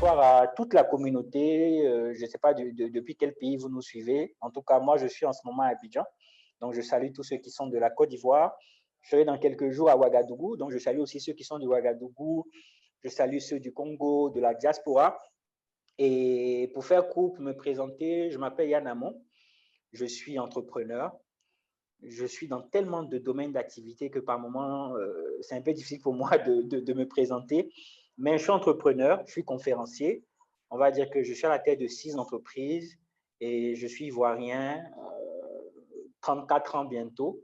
bonsoir à toute la communauté. Je ne sais pas depuis quel pays vous nous suivez. En tout cas, moi, je suis en ce moment à Abidjan. Donc, je salue tous ceux qui sont de la Côte d'Ivoire. Je serai dans quelques jours à Ouagadougou. Donc, je salue aussi ceux qui sont de Ouagadougou. Je salue ceux du Congo, de la diaspora. Et pour faire court, pour me présenter, je m'appelle Yann Amon. Je suis entrepreneur. Je suis dans tellement de domaines d'activité que par moments, c'est un peu difficile pour moi de me présenter. Mais je suis entrepreneur, je suis conférencier. On va dire que je suis à la tête de 6 entreprises et je suis ivoirien, 34 ans bientôt.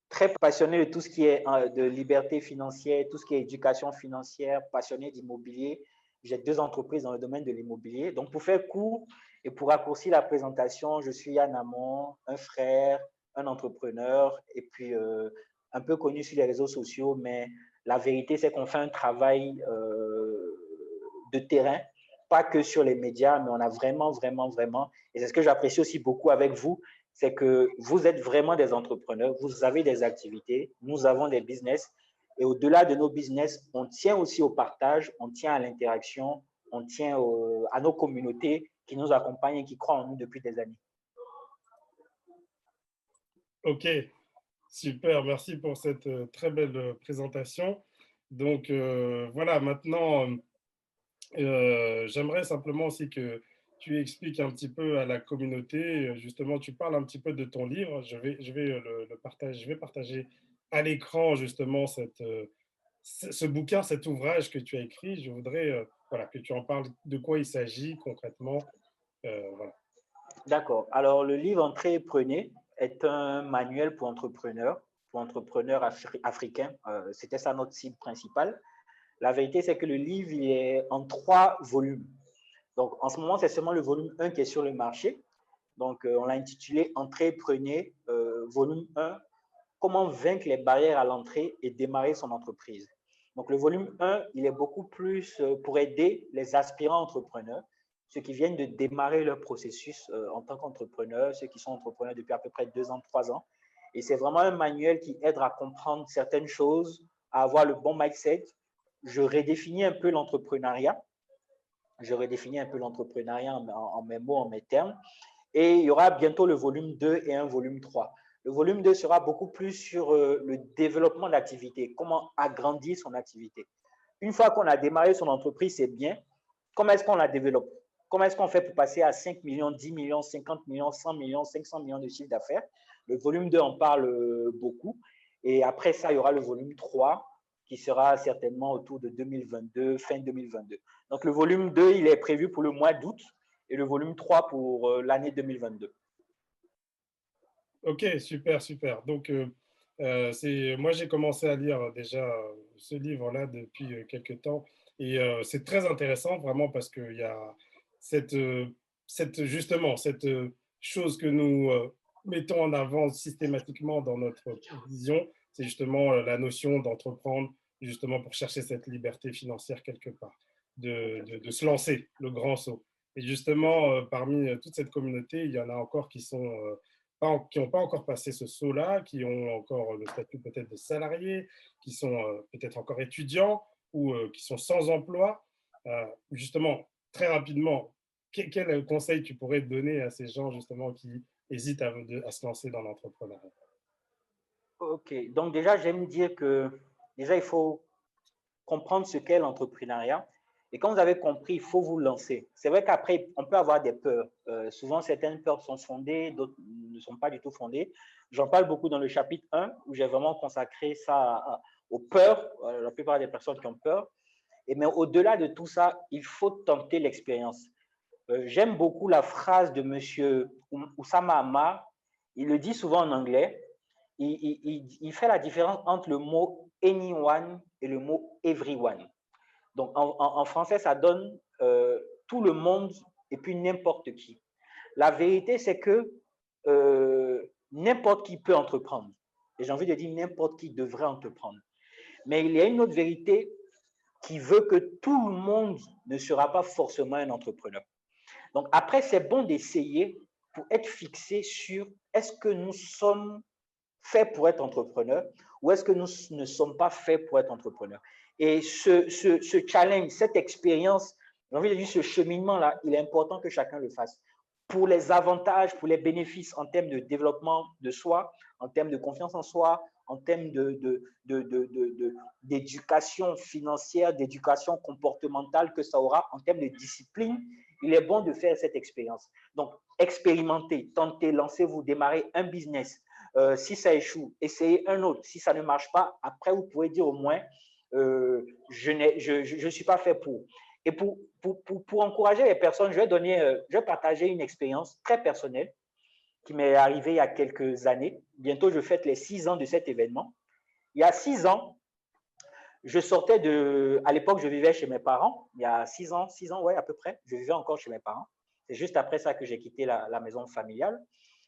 Très passionné de tout ce qui est de liberté financière, tout ce qui est éducation financière, passionné d'immobilier. J'ai 2 entreprises dans le domaine de l'immobilier. Donc, pour faire court et pour raccourcir la présentation, je suis Yann Amon, un frère, un entrepreneur et puis un peu connu sur les réseaux sociaux, mais la vérité, c'est qu'on fait un travail de terrain, pas que sur les médias, mais on a vraiment, et c'est ce que j'apprécie aussi beaucoup avec vous, c'est que vous êtes vraiment des entrepreneurs, vous avez des activités, nous avons des business, et au-delà de nos business, on tient aussi au partage, on tient à l'interaction, on tient à nos communautés qui nous accompagnent et qui croient en nous depuis des années. Ok, super, merci pour cette très belle présentation. Donc voilà, maintenant, j'aimerais simplement aussi que tu expliques un petit peu à la communauté, justement, tu parles un petit peu de ton livre. Je vais partager à l'écran justement ce bouquin, cet ouvrage que tu as écrit. Je voudrais voilà, que tu en parles, de quoi il s'agit concrètement. Voilà. D'accord. Alors, le livre Entreprenez est un manuel pour entrepreneurs africains. C'était ça notre cible principale. La vérité, c'est que le livre il est en 3 volumes. Donc, en ce moment, c'est seulement le volume 1 qui est sur le marché. Donc, on l'a intitulé Entreprenez, volume 1, comment vaincre les barrières à l'entrée et démarrer son entreprise. Donc, le volume 1, il est beaucoup plus pour aider les aspirants entrepreneurs, ceux qui viennent de démarrer leur processus en tant qu'entrepreneurs, ceux qui sont entrepreneurs depuis à peu près 2 ans, 3 ans. Et c'est vraiment un manuel qui aide à comprendre certaines choses, à avoir le bon mindset. Je redéfinis un peu l'entrepreneuriat. En mes mots, en mes termes. Et il y aura bientôt le volume 2 et un volume 3. Le volume 2 sera beaucoup plus sur le développement d'activité, comment agrandir son activité. Une fois qu'on a démarré son entreprise, c'est bien. Comment est-ce qu'on la développe? Comment est-ce qu'on fait pour passer à 5 millions, 10 millions, 50 millions, 100 millions, 500 millions de chiffre d'affaires? Le volume 2 en parle beaucoup. Et après ça, il y aura le volume 3 qui sera certainement autour de 2022, fin 2022. Donc, le volume 2, il est prévu pour le mois d'août et le volume 3 pour l'année 2022. Ok, super, super. Donc, moi, j'ai commencé à lire déjà ce livre-là depuis quelques temps et c'est très intéressant vraiment parce qu'il y a justement cette chose que nous mettons en avant systématiquement dans notre vision, c'est justement la notion d'entreprendre justement pour chercher cette liberté financière quelque part, de se lancer, le grand saut. Et justement, parmi toute cette communauté, il y en a encore qui n'ont pas encore passé ce saut-là, qui ont encore le statut peut-être de salarié, qui sont peut-être encore étudiants ou qui sont sans emploi. Justement, très rapidement, quel conseil tu pourrais donner à ces gens justement qui hésitent à se lancer dans l'entrepreneuriat? Ok, donc déjà, j'aime dire que déjà, il faut comprendre ce qu'est l'entrepreneuriat. Et quand vous avez compris, il faut vous lancer. C'est vrai qu'après, on peut avoir des peurs. Souvent, certaines peurs sont fondées, d'autres ne sont pas du tout fondées. J'en parle beaucoup dans le chapitre 1, où j'ai vraiment consacré ça aux peurs, la plupart des personnes qui ont peur. Mais au-delà de tout ça, il faut tenter l'expérience. J'aime beaucoup la phrase de M. Oussama Ammar. Il le dit souvent en anglais. Il fait la différence entre le mot anyone et le mot everyone. Donc, en français, ça donne tout le monde et puis n'importe qui. La vérité, c'est que n'importe qui peut entreprendre. Et j'ai envie de dire n'importe qui devrait entreprendre. Mais il y a une autre vérité qui veut que tout le monde ne sera pas forcément un entrepreneur. Donc, après, c'est bon d'essayer pour être fixé sur est-ce que nous sommes faits pour être entrepreneurs ou est-ce que nous ne sommes pas faits pour être entrepreneurs. Et ce challenge, cette expérience J'ai envie de dire, ce cheminement-là, il est important que chacun le fasse. Pour les avantages, pour les bénéfices en termes de développement de soi, en termes de confiance en soi, en termes d'éducation financière, d'éducation comportementale que ça aura, en termes de discipline, il est bon de faire cette expérience. Donc, expérimentez, tentez, lancez-vous, démarrez un business. Si ça échoue, essayez un autre. Si ça ne marche pas, après, vous pouvez dire au moins, je ne suis pas fait pour. Et pour encourager les personnes, je vais partager une expérience très personnelle qui m'est arrivée il y a quelques années. Bientôt, je fête les 6 ans de cet événement. Il y a 6 ans, je sortais de. À l'époque, je vivais chez mes parents. Il y a 6 ans, ouais, à peu près. Je vivais encore chez mes parents. C'est juste après ça que j'ai quitté la maison familiale.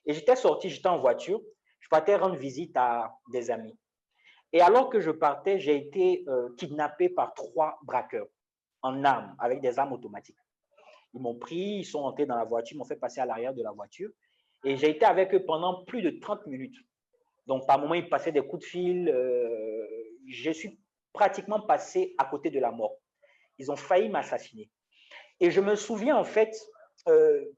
Et j'étais sorti, j'étais en voiture. Je partais rendre visite à des amis. Et alors que je partais, j'ai été kidnappé par 3 braqueurs en armes, avec des armes automatiques. Ils m'ont pris, ils sont entrés dans la voiture, ils m'ont fait passer à l'arrière de la voiture. Et j'ai été avec eux pendant plus de 30 minutes. Donc, par moments, ils passaient des coups de fil. Je suis pratiquement passé à côté de la mort. Ils ont failli m'assassiner. Et je me souviens, en fait,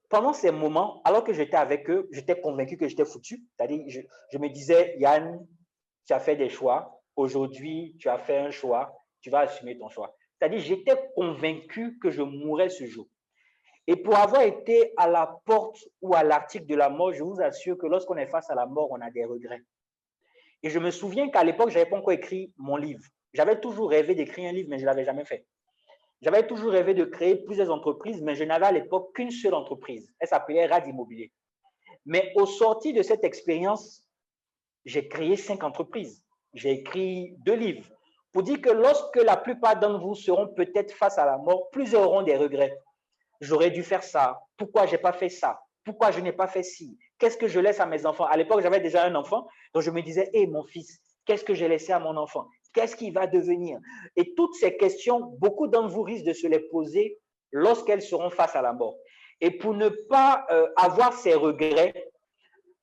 pendant ces moments, alors que j'étais avec eux, j'étais convaincu que j'étais foutu. C'est-à-dire, je me disais, Yann, tu as fait des choix. Aujourd'hui, tu as fait un choix. Tu vas assumer ton choix. C'est-à-dire, j'étais convaincu que je mourrais ce jour. Et pour avoir été à la porte ou à l'article de la mort, je vous assure que lorsqu'on est face à la mort, on a des regrets. Et je me souviens qu'à l'époque, je n'avais pas encore écrit mon livre. J'avais toujours rêvé d'écrire un livre, mais je ne l'avais jamais fait. J'avais toujours rêvé de créer plusieurs entreprises, mais je n'avais à l'époque qu'une seule entreprise. Elle s'appelait Rad Immobilier. Mais au sorti de cette expérience, j'ai créé 5 entreprises. J'ai écrit 2 livres. Pour dire que lorsque la plupart d'entre vous seront peut-être face à la mort, plusieurs auront des regrets. J'aurais dû faire ça. Pourquoi je n'ai pas fait ça? Pourquoi je n'ai pas fait ci? Qu'est-ce que je laisse à mes enfants? À l'époque, j'avais déjà un enfant, donc je me disais, hé, mon fils, qu'est-ce que j'ai laissé à mon enfant? Qu'est-ce qu'il va devenir? Et toutes ces questions, beaucoup d'entre vous risquent de se les poser lorsqu'elles seront face à la mort. Et pour ne pas avoir ces regrets,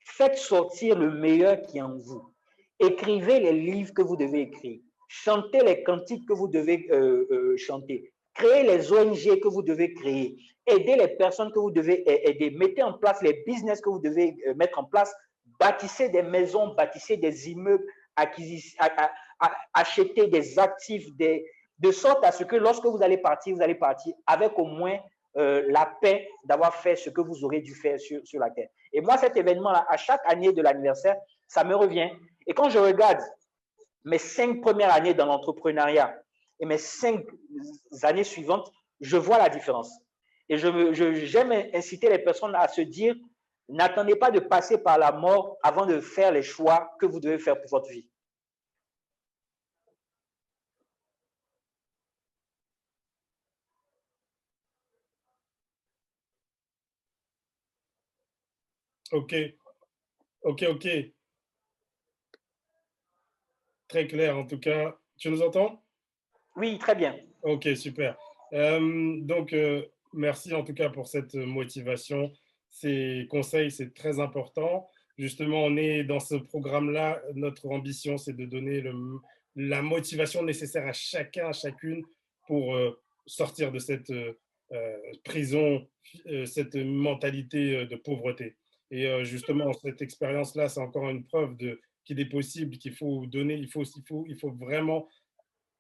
faites sortir le meilleur qui est en vous. Écrivez les livres que vous devez écrire. Chantez les cantiques que vous devez chanter. Créez les ONG que vous devez créer. Aidez les personnes que vous devez aider. Mettez en place les business que vous devez mettre en place. Bâtissez des maisons, bâtissez des immeubles, achetez des actifs, de sorte à ce que lorsque vous allez partir avec au moins la paix d'avoir fait ce que vous aurez dû faire sur la terre. Et moi, cet événement-là, à chaque année de l'anniversaire, ça me revient. Et quand je regarde mes 5 premières années dans l'entrepreneuriat et mes 5 années suivantes, je vois la différence. Et j'aime inciter les personnes à se dire, n'attendez pas de passer par la mort avant de faire les choix que vous devez faire pour votre vie. Ok, ok. Très clair en tout cas. Tu nous entends? Oui, très bien. Ok, super. Donc, merci en tout cas pour cette motivation. Ces conseils, c'est très important. Justement, on est dans ce programme-là. Notre ambition, c'est de donner la motivation nécessaire à chacun, à chacune pour sortir de cette prison, cette mentalité de pauvreté. Et justement, cette expérience-là, c'est encore une preuve qu'il est possible, qu'il faut donner, il faut vraiment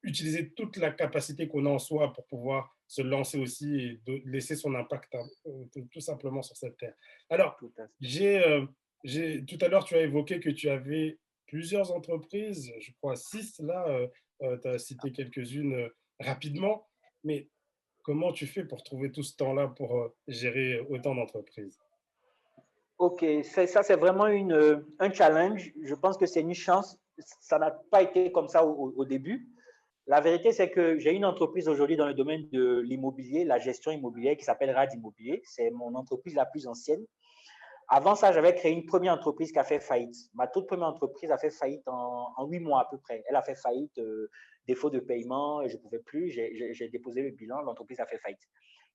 utiliser toute la capacité qu'on a en soi pour pouvoir se lancer aussi et laisser son impact tout simplement sur cette terre. Alors, tout à l'heure, tu as évoqué que tu avais plusieurs entreprises, je crois 6 là, tu as cité quelques-unes rapidement, mais comment tu fais pour trouver tout ce temps-là pour gérer autant d'entreprises? Ok, ça c'est vraiment un challenge. Je pense que c'est une chance. Ça n'a pas été comme ça au début. La vérité, c'est que j'ai une entreprise aujourd'hui dans le domaine de l'immobilier, la gestion immobilière qui s'appelle Rad Immobilier. C'est mon entreprise la plus ancienne. Avant ça, j'avais créé une première entreprise qui a fait faillite. Ma toute première entreprise a fait faillite en 8 mois à peu près. Elle a fait faillite, défaut de paiement, et je ne pouvais plus. J'ai déposé le bilan, l'entreprise a fait faillite.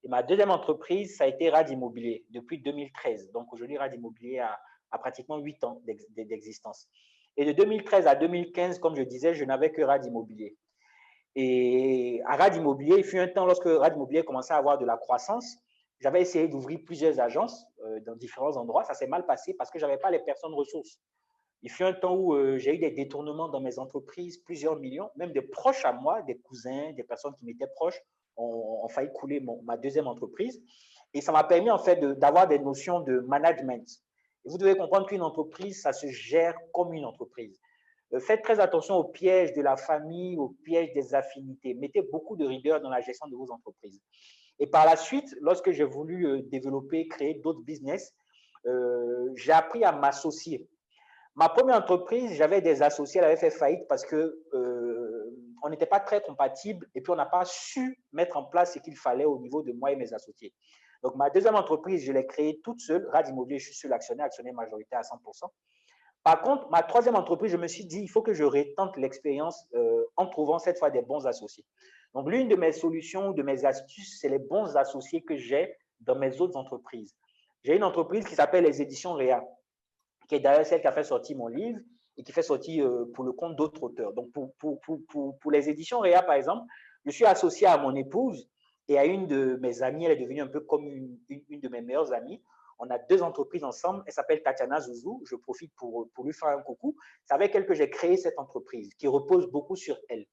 Et ma deuxième entreprise, ça a été Rad Immobilier depuis 2013. Donc aujourd'hui, Rad Immobilier a pratiquement 8 ans d'existence. Et de 2013 à 2015, comme je disais, je n'avais que Rad Immobilier. Et à Rad Immobilier, il fut un temps, lorsque Rad Immobilier commençait à avoir de la croissance, j'avais essayé d'ouvrir plusieurs agences dans différents endroits. Ça s'est mal passé parce que je n'avais pas les personnes ressources. Il fut un temps où j'ai eu des détournements dans mes entreprises, plusieurs millions, même des proches à moi, des cousins, des personnes qui m'étaient proches, ont failli couler ma deuxième entreprise. Et ça m'a permis en fait d'avoir des notions de management. Et vous devez comprendre qu'une entreprise, ça se gère comme une entreprise. Faites très attention aux pièges de la famille, aux pièges des affinités. Mettez beaucoup de rigueur dans la gestion de vos entreprises. Et par la suite, lorsque j'ai voulu développer, créer d'autres business, j'ai appris à m'associer. Ma première entreprise, j'avais des associés, elle avait fait faillite parce que on n'était pas très compatibles et puis on n'a pas su mettre en place ce qu'il fallait au niveau de moi et mes associés. Donc, ma deuxième entreprise, je l'ai créée toute seule. Rad Immobilier, je suis seul actionnaire, actionnaire majoritaire à 100%. Par contre, ma troisième entreprise, je me suis dit, il faut que je retente l'expérience en trouvant cette fois des bons associés. Donc, l'une de mes solutions, de mes astuces, c'est les bons associés que j'ai dans mes autres entreprises. J'ai une entreprise qui s'appelle les Éditions Réa, qui est d'ailleurs celle qui a fait sortir mon livre et qui fait sortir pour le compte d'autres auteurs. Donc, pour les Éditions Réa, par exemple, je suis associé à mon épouse et à une de mes amies. Elle est devenue un peu comme une de mes meilleures amies. On a deux entreprises ensemble. Elle s'appelle Tatiana Zouzou. Je profite pour lui faire un coucou. C'est avec elle que j'ai créé cette entreprise qui repose beaucoup sur elle.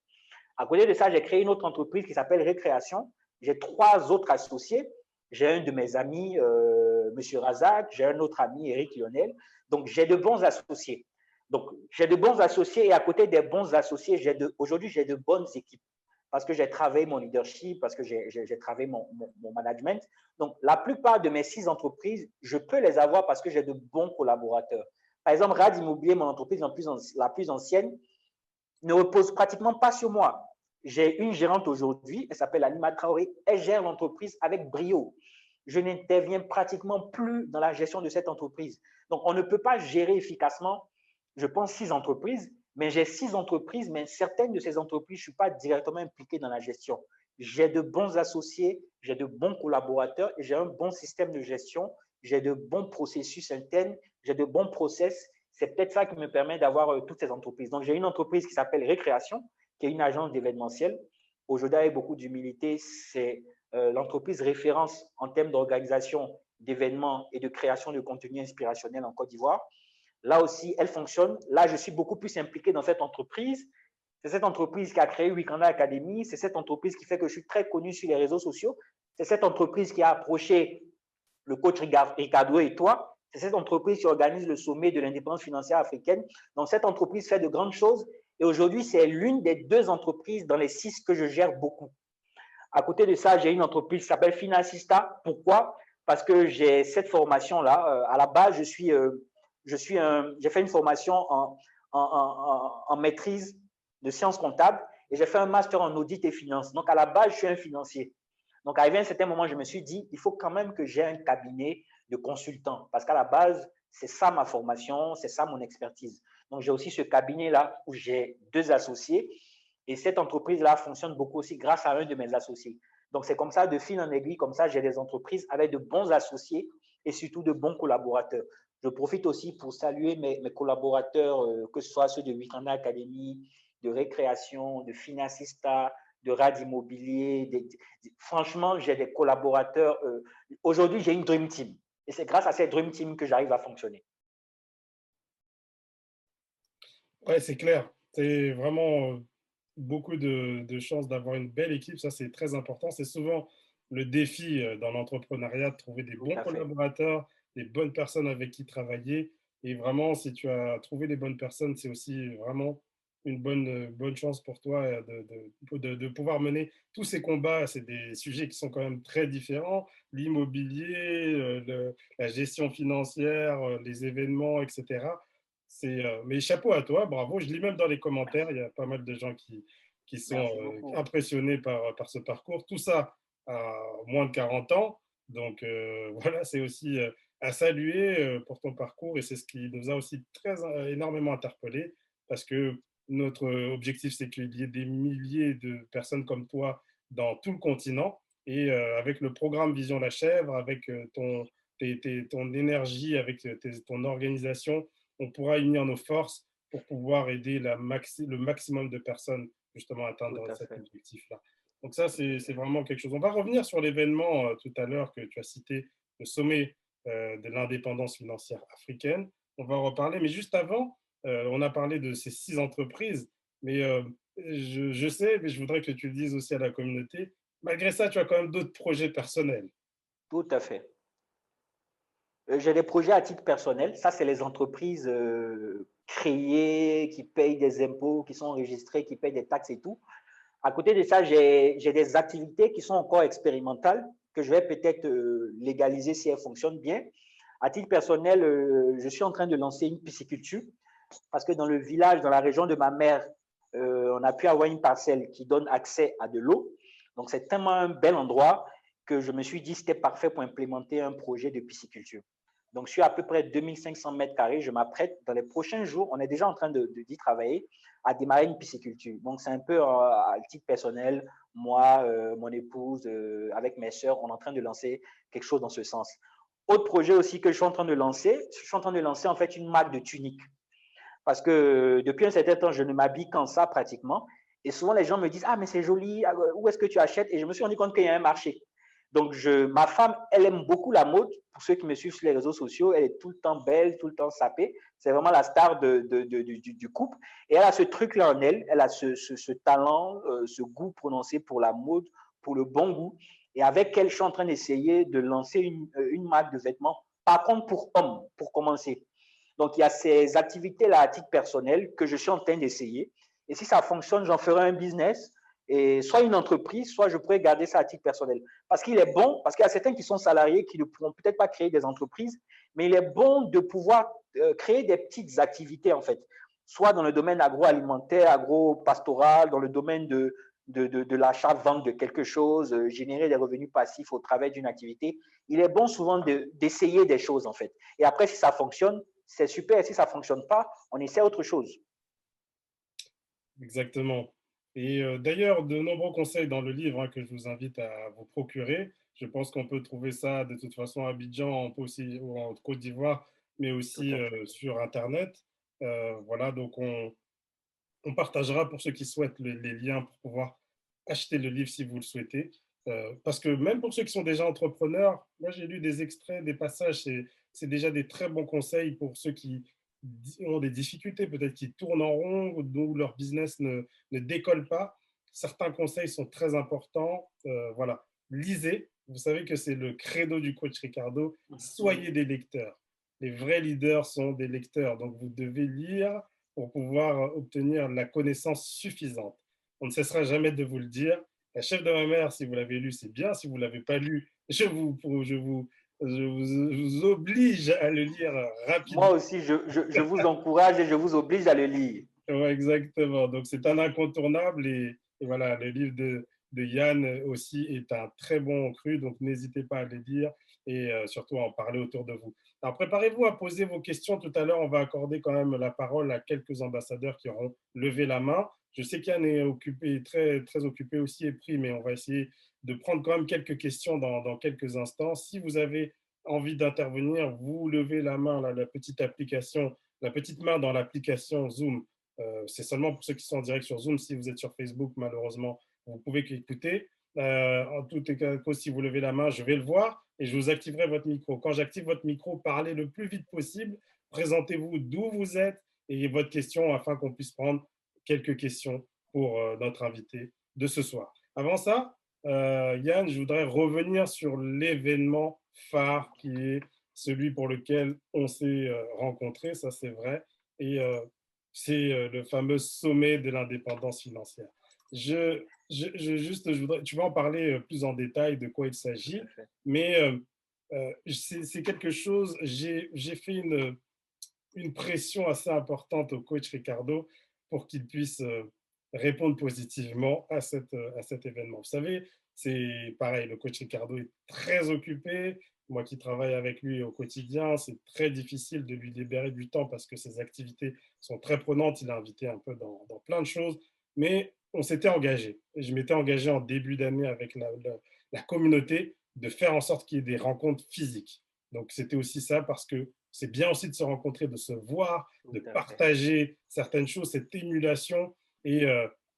À côté de ça, j'ai créé une autre entreprise qui s'appelle Récréation. J'ai trois autres associés. J'ai un de mes amis, M. Razak. J'ai un autre ami, Eric Lionel. Donc, j'ai de bons associés. Donc, j'ai de bons associés et à côté des bons associés, aujourd'hui, j'ai de bonnes équipes parce que j'ai travaillé mon leadership, parce que j'ai travaillé mon management. Donc, la plupart de mes 6 entreprises, je peux les avoir parce que j'ai de bons collaborateurs. Par exemple, Rad Immobilier, mon entreprise la plus ancienne, ne repose pratiquement pas sur moi. J'ai une gérante aujourd'hui, elle s'appelle Alima Traoré, elle gère l'entreprise avec brio. Je n'interviens pratiquement plus dans la gestion de cette entreprise. Donc, on ne peut pas gérer efficacement, je pense, 6 entreprises, mais j'ai 6 entreprises, mais certaines de ces entreprises, je ne suis pas directement impliqué dans la gestion. J'ai de bons associés, j'ai de bons collaborateurs et j'ai un bon système de gestion, j'ai de bons processus internes, j'ai de bons process. C'est peut-être ça qui me permet d'avoir toutes ces entreprises. Donc, j'ai une entreprise qui s'appelle Récréation, qui est une agence d'événementiel. Aujourd'hui, avec beaucoup d'humilité, c'est l'entreprise référence en termes d'organisation d'événements et de création de contenu inspirationnel en Côte d'Ivoire. Là aussi, elle fonctionne. Là, je suis beaucoup plus impliqué dans cette entreprise. C'est cette entreprise qui a créé Wikanda Academy. C'est cette entreprise qui fait que je suis très connu sur les réseaux sociaux. C'est cette entreprise qui a approché le coach Ricardo et toi. C'est cette entreprise qui organise le sommet de l'indépendance financière africaine. Donc, cette entreprise fait de grandes choses. Et aujourd'hui, c'est l'une des 2 entreprises dans les 6 que je gère beaucoup. À côté de ça, j'ai une entreprise qui s'appelle Finassista. Pourquoi? Parce que j'ai cette formation-là. À la base, j'ai fait une formation en maîtrise de sciences comptables et j'ai fait un master en audit et finance. Donc, à la base, je suis un financier. Donc, arrivé à un certain moment, je me suis dit, il faut quand même que j'ai un cabinet de consultants parce qu'à la base, c'est ça ma formation, c'est ça mon expertise. Donc, j'ai aussi ce cabinet-là où j'ai 2 associés et cette entreprise-là fonctionne beaucoup aussi grâce à un de mes associés. Donc, c'est comme ça, de fil en aiguille, comme ça, j'ai des entreprises avec de bons associés et surtout de bons collaborateurs. Je profite aussi pour saluer mes collaborateurs, que ce soit ceux de Wikanda Academy, de Récréation, de Finassista, de Rad Immobilier. Franchement, j'ai des collaborateurs. Aujourd'hui, j'ai une Dream Team. Et c'est grâce à cette Dream Team que j'arrive à fonctionner. Ouais, c'est clair. C'est vraiment beaucoup de chances d'avoir une belle équipe. Ça, c'est très important. C'est souvent le défi dans l'entrepreneuriat de trouver des Tout bons à fait. collaborateurs, des bonnes personnes avec qui travailler. Et vraiment, si tu as trouvé les bonnes personnes, c'est aussi vraiment une bonne chance pour toi de pouvoir mener tous ces combats. C'est des sujets qui sont quand même très différents. L'immobilier, la gestion financière, les événements, etc. Mais chapeau à toi, bravo. Je lis même dans les commentaires, il y a pas mal de gens qui sont Merci beaucoup. impressionnés par ce parcours. Tout ça à moins de 40 ans. Donc voilà, c'est aussi à saluer pour ton parcours et c'est ce qui nous a aussi énormément interpellés parce que notre objectif, c'est qu'il y ait des milliers de personnes comme toi dans tout le continent. Et avec le programme Vision la Chèvre, avec ton énergie, avec ton organisation, on pourra unir nos forces pour pouvoir aider le maximum de personnes justement Tout atteindre à cet fait. objectif-là. Donc ça, c'est vraiment quelque chose. On va revenir sur l'événement tout à l'heure que tu as cité, le sommet de l'indépendance financière africaine. On va en reparler, mais juste avant, on a parlé de ces 6 entreprises, mais je sais, mais je voudrais que tu le dises aussi à la communauté. Malgré ça, tu as quand même d'autres projets personnels. Tout à fait. J'ai des projets à titre personnel. Ça, c'est les entreprises créées, qui payent des impôts, qui sont enregistrées, qui payent des taxes et tout. À côté de ça, j'ai des activités qui sont encore expérimentales, que je vais peut-être légaliser si elles fonctionnent bien. À titre personnel, je suis en train de lancer une pisciculture parce que dans le village, dans la région de ma mère, on a pu avoir une parcelle qui donne accès à de l'eau. Donc, c'est tellement un bel endroit que je me suis dit que c'était parfait pour implémenter un projet de pisciculture. Donc, sur à peu près 2500 mètres carrés, je m'apprête dans les prochains jours, on est déjà en train d'y travailler, à démarrer une pisciculture. Donc, c'est un peu à titre personnel, moi, mon épouse, avec mes sœurs, on est en train de lancer quelque chose dans ce sens. Autre projet aussi que je suis en train de lancer, je suis en train de lancer en fait une marque de tunique. Parce que depuis un certain temps, je ne m'habille qu'en ça pratiquement. Et souvent, les gens me disent, ah, mais c'est joli, où est-ce que tu achètes? Et je me suis rendu compte qu'il y a un marché. Donc, ma femme, elle aime beaucoup la mode. Pour ceux qui me suivent sur les réseaux sociaux, elle est tout le temps belle, tout le temps sapée. C'est vraiment la star du couple. Et elle a ce truc-là en elle. Elle a ce talent, ce goût prononcé pour la mode, pour le bon goût. Et avec elle, je suis en train d'essayer de lancer une marque de vêtements. Par contre, pour hommes, pour commencer. Donc, il y a ces activités-là à titre personnel que je suis en train d'essayer. Et si ça fonctionne, j'en ferai un business, et soit une entreprise, soit je pourrais garder ça à titre personnel. Parce qu'il est bon, parce qu'il y a certains qui sont salariés qui ne pourront peut-être pas créer des entreprises, mais il est bon de pouvoir créer des petites activités, en fait, soit dans le domaine agroalimentaire, agro-pastoral, dans le domaine de l'achat-vente de quelque chose, générer des revenus passifs au travers d'une activité. Il est bon souvent d'essayer des choses, en fait. Et après, si ça fonctionne, c'est super. Si ça ne fonctionne pas, on essaie autre chose. Exactement. Et d'ailleurs, de nombreux conseils dans le livre que je vous invite à vous procurer. Je pense qu'on peut trouver ça de toute façon à Abidjan, on peut aussi, ou en Côte d'Ivoire, mais Tout aussi à fait. sur Internet. Voilà, donc on partagera pour ceux qui souhaitent les liens pour pouvoir acheter le livre si vous le souhaitez. Parce que même pour ceux qui sont déjà entrepreneurs, moi j'ai lu des extraits, des passages, c'est déjà des très bons conseils pour ceux qui ont des difficultés, peut-être qui tournent en rond, où leur business ne décolle pas. Certains conseils sont très importants. Voilà, lisez. Vous savez que c'est le credo du coach Ricardo. Soyez des lecteurs. Les vrais leaders sont des lecteurs. Donc vous devez lire pour pouvoir obtenir la connaissance suffisante. On ne cessera jamais de vous le dire. La chef de ma mère, si vous l'avez lu, c'est bien. Si vous ne l'avez pas lu, je vous oblige à le lire Moi rapidement. aussi, je vous encourage et je vous oblige à le lire. Ouais, exactement. Donc, c'est un incontournable. Et voilà, le livre de Yann aussi est un très bon cru. Donc, n'hésitez pas à le lire et surtout à en parler autour de vous. Alors, préparez-vous à poser vos questions. Tout à l'heure, on va accorder quand même la parole à quelques ambassadeurs qui auront levé la main. Je sais qu'Yann est occupé, très, très occupé aussi et pris, mais on va essayer de prendre quand même quelques questions dans quelques instants. Si vous avez envie d'intervenir, vous levez la main, là, la petite main dans l'application Zoom. C'est seulement pour ceux qui sont en direct sur Zoom. Si vous êtes sur Facebook, malheureusement, vous pouvez qu'écouter. En tout cas, si vous levez la main, je vais le voir et je vous activerai votre micro. Quand j'active votre micro, parlez le plus vite possible. Présentez-vous d'où vous êtes et votre question afin qu'on puisse prendre quelques questions pour notre invité de ce soir. Avant ça, Yann, je voudrais revenir sur l'événement phare qui est celui pour lequel on s'est rencontrés, ça c'est vrai. Et c'est le fameux sommet de l'indépendance financière. Je voudrais, tu vas en parler plus en détail de quoi il s'agit, mais c'est quelque chose, j'ai fait une pression assez importante au coach Ricardo pour qu'il puisse répondre positivement à cet événement. Vous savez, c'est pareil, le coach Ricardo est très occupé. Moi qui travaille avec lui au quotidien, c'est très difficile de lui libérer du temps parce que ses activités sont très prenantes. Il est invité un peu dans plein de choses, mais on s'était engagé. Je m'étais engagé en début d'année avec la communauté de faire en sorte qu'il y ait des rencontres physiques. Donc c'était aussi ça parce que c'est bien aussi de se rencontrer, de se voir, Tout de à fait. partager certaines choses, cette émulation. Et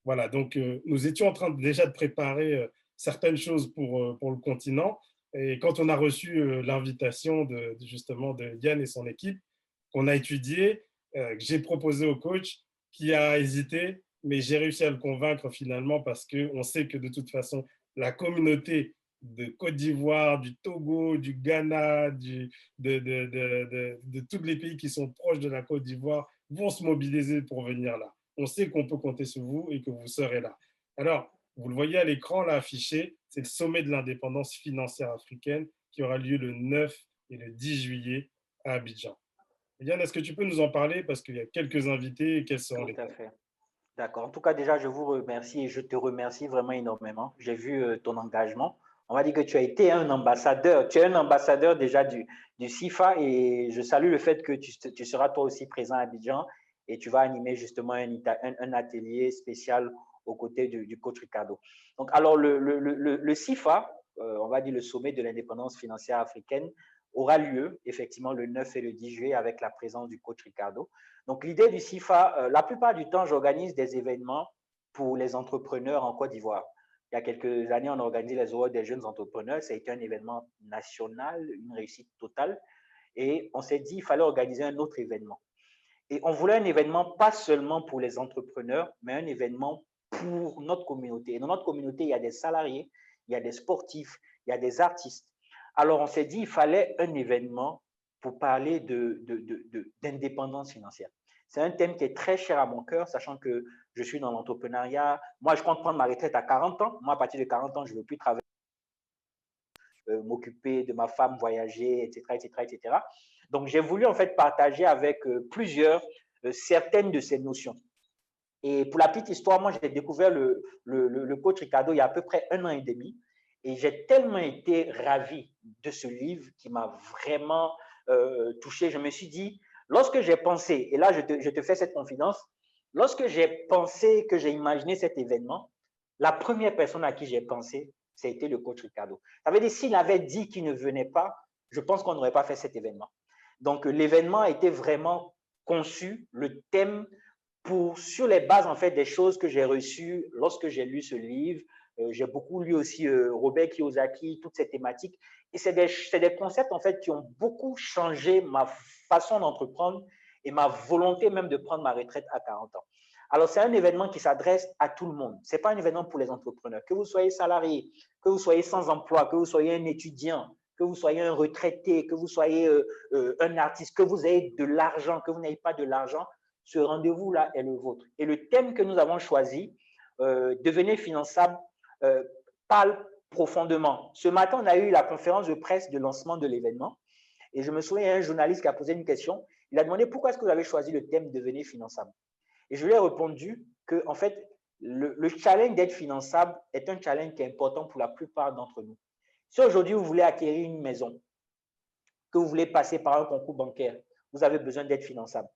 Voilà, donc nous étions en train déjà de préparer certaines choses pour le continent. Et quand on a reçu l'invitation justement de Yann et son équipe, qu'on a étudié, que j'ai proposé au coach, qui a hésité, mais j'ai réussi à le convaincre finalement parce qu'on sait que de toute façon, la communauté de Côte d'Ivoire, du Togo, du Ghana, de tous les pays qui sont proches de la Côte d'Ivoire vont se mobiliser pour venir là. On sait qu'on peut compter sur vous et que vous serez là. Alors, vous le voyez à l'écran là affiché, c'est le sommet de l'indépendance financière africaine qui aura lieu le 9 et le 10 juillet à Abidjan. Yann, est-ce que tu peux nous en parler parce qu'il y a quelques invités et quels seront Tout les à thèmes? fait. D'accord. En tout cas, déjà, je vous remercie et je te remercie vraiment énormément. J'ai vu ton engagement. On va dire que tu as été un ambassadeur. Tu es un ambassadeur déjà du CIFA et je salue le fait que tu seras toi aussi présent à Abidjan et tu vas animer justement un atelier spécial aux côtés du coach Ricardo. Donc, alors, le CIFA, on va dire le sommet de l'indépendance financière africaine, aura lieu effectivement le 9 et le 10 juillet avec la présence du coach Ricardo. Donc, l'idée du CIFA, la plupart du temps, j'organise des événements pour les entrepreneurs en Côte d'Ivoire. Il y a quelques années, on a organisé les Awards des jeunes entrepreneurs. Ça a été un événement national, une réussite totale. Et on s'est dit qu'il fallait organiser un autre événement. Et on voulait un événement pas seulement pour les entrepreneurs, mais un événement pour notre communauté. Et dans notre communauté, il y a des salariés, il y a des sportifs, il y a des artistes. Alors, on s'est dit qu'il fallait un événement pour parler d'indépendance financière. C'est un thème qui est très cher à mon cœur, sachant que je suis dans l'entrepreneuriat. Moi, je compte prendre ma retraite à 40 ans. Moi, à partir de 40 ans, je ne veux plus travailler, m'occuper de ma femme, voyager, etc., etc., etc. Donc, j'ai voulu en fait partager avec plusieurs certaines de ces notions. Et pour la petite histoire, moi, j'ai découvert le coach Ricardo il y a à peu près 1 an et demi. Et j'ai tellement été ravi de ce livre qui m'a vraiment touché. Je me suis dit, lorsque j'ai pensé, et là, je te fais cette confidence, lorsque j'ai pensé que j'ai imaginé cet événement, la première personne à qui j'ai pensé, c'était le coach Ricardo. Ça veut dire, s'il avait dit qu'il ne venait pas, je pense qu'on n'aurait pas fait cet événement. Donc, l'événement a été vraiment conçu, le thème sur les bases en fait des choses que j'ai reçues lorsque j'ai lu ce livre. J'ai beaucoup lu aussi Robert Kiyosaki, toutes ces thématiques. Et c'est des concepts en fait qui ont beaucoup changé ma façon d'entreprendre et ma volonté même de prendre ma retraite à 40 ans. Alors, c'est un événement qui s'adresse à tout le monde. Ce n'est pas un événement pour les entrepreneurs. Que vous soyez salarié, que vous soyez sans emploi, que vous soyez un étudiant, que vous soyez un retraité, que vous soyez un artiste, que vous ayez de l'argent, que vous n'ayez pas de l'argent, ce rendez-vous-là est le vôtre. Et le thème que nous avons choisi, devenez finançable, parle profondément. Ce matin, on a eu la conférence de presse de lancement de l'événement. Et je me souviens, il y a un journaliste qui a posé une question. Il a demandé pourquoi est-ce que vous avez choisi le thème devenez finançable. Et je lui ai répondu que, en fait, le challenge d'être finançable est un challenge qui est important pour la plupart d'entre nous. Si aujourd'hui vous voulez acquérir une maison, que vous voulez passer par un concours bancaire, vous avez besoin d'être finançable.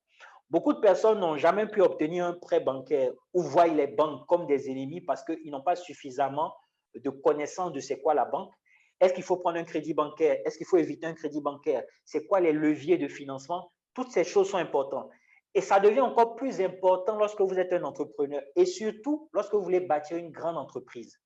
Beaucoup de personnes n'ont jamais pu obtenir un prêt bancaire ou voient les banques comme des ennemis parce qu'ils n'ont pas suffisamment de connaissances de c'est quoi la banque. Est-ce qu'il faut prendre un crédit bancaire? Est-ce qu'il faut éviter un crédit bancaire? C'est quoi les leviers de financement? Toutes ces choses sont importantes. Et ça devient encore plus important lorsque vous êtes un entrepreneur et surtout lorsque vous voulez bâtir une grande entreprise.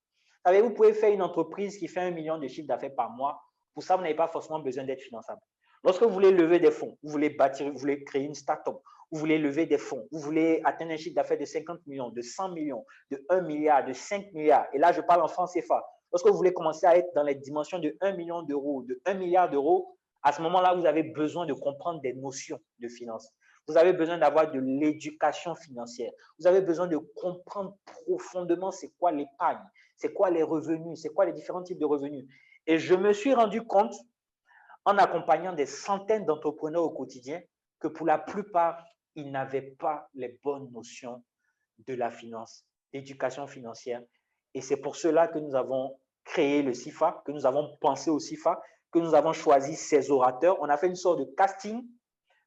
Vous savez, vous pouvez faire une entreprise qui fait 1 million de chiffre d'affaires par mois. Pour ça, vous n'avez pas forcément besoin d'être finançable. Lorsque vous voulez lever des fonds, vous voulez bâtir, vous voulez créer une start-up, vous voulez lever des fonds, vous voulez atteindre un chiffre d'affaires de 50 millions, de 100 millions, de 1 milliard, de 5 milliards, et là je parle en francs CFA, lorsque vous voulez commencer à être dans les dimensions de 1 million d'euros, de 1 milliard d'euros, à ce moment-là, vous avez besoin de comprendre des notions de finance. Vous avez besoin d'avoir de l'éducation financière. Vous avez besoin de comprendre profondément c'est quoi l'épargne, c'est quoi les revenus, c'est quoi les différents types de revenus. Et je me suis rendu compte, en accompagnant des centaines d'entrepreneurs au quotidien, que pour la plupart, ils n'avaient pas les bonnes notions de la finance, d'éducation financière. Et c'est pour cela que nous avons créé le CIFA, que nous avons pensé au CIFA, que nous avons choisi ces orateurs. On a fait une sorte de casting.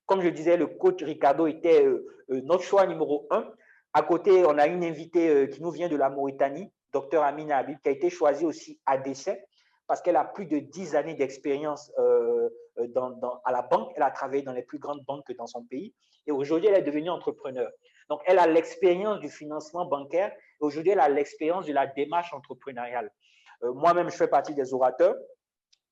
Comme je disais, le coach Ricardo était notre choix numéro 1. À côté, on a une invitée qui nous vient de la Mauritanie, Dr Amina Habib, qui a été choisie aussi à décès parce qu'elle a plus de 10 années d'expérience à la banque. Elle a travaillé dans les plus grandes banques dans son pays et aujourd'hui, elle est devenue entrepreneur. Donc, elle a l'expérience du financement bancaire et aujourd'hui, elle a l'expérience de la démarche entrepreneuriale. Moi-même, je fais partie des orateurs.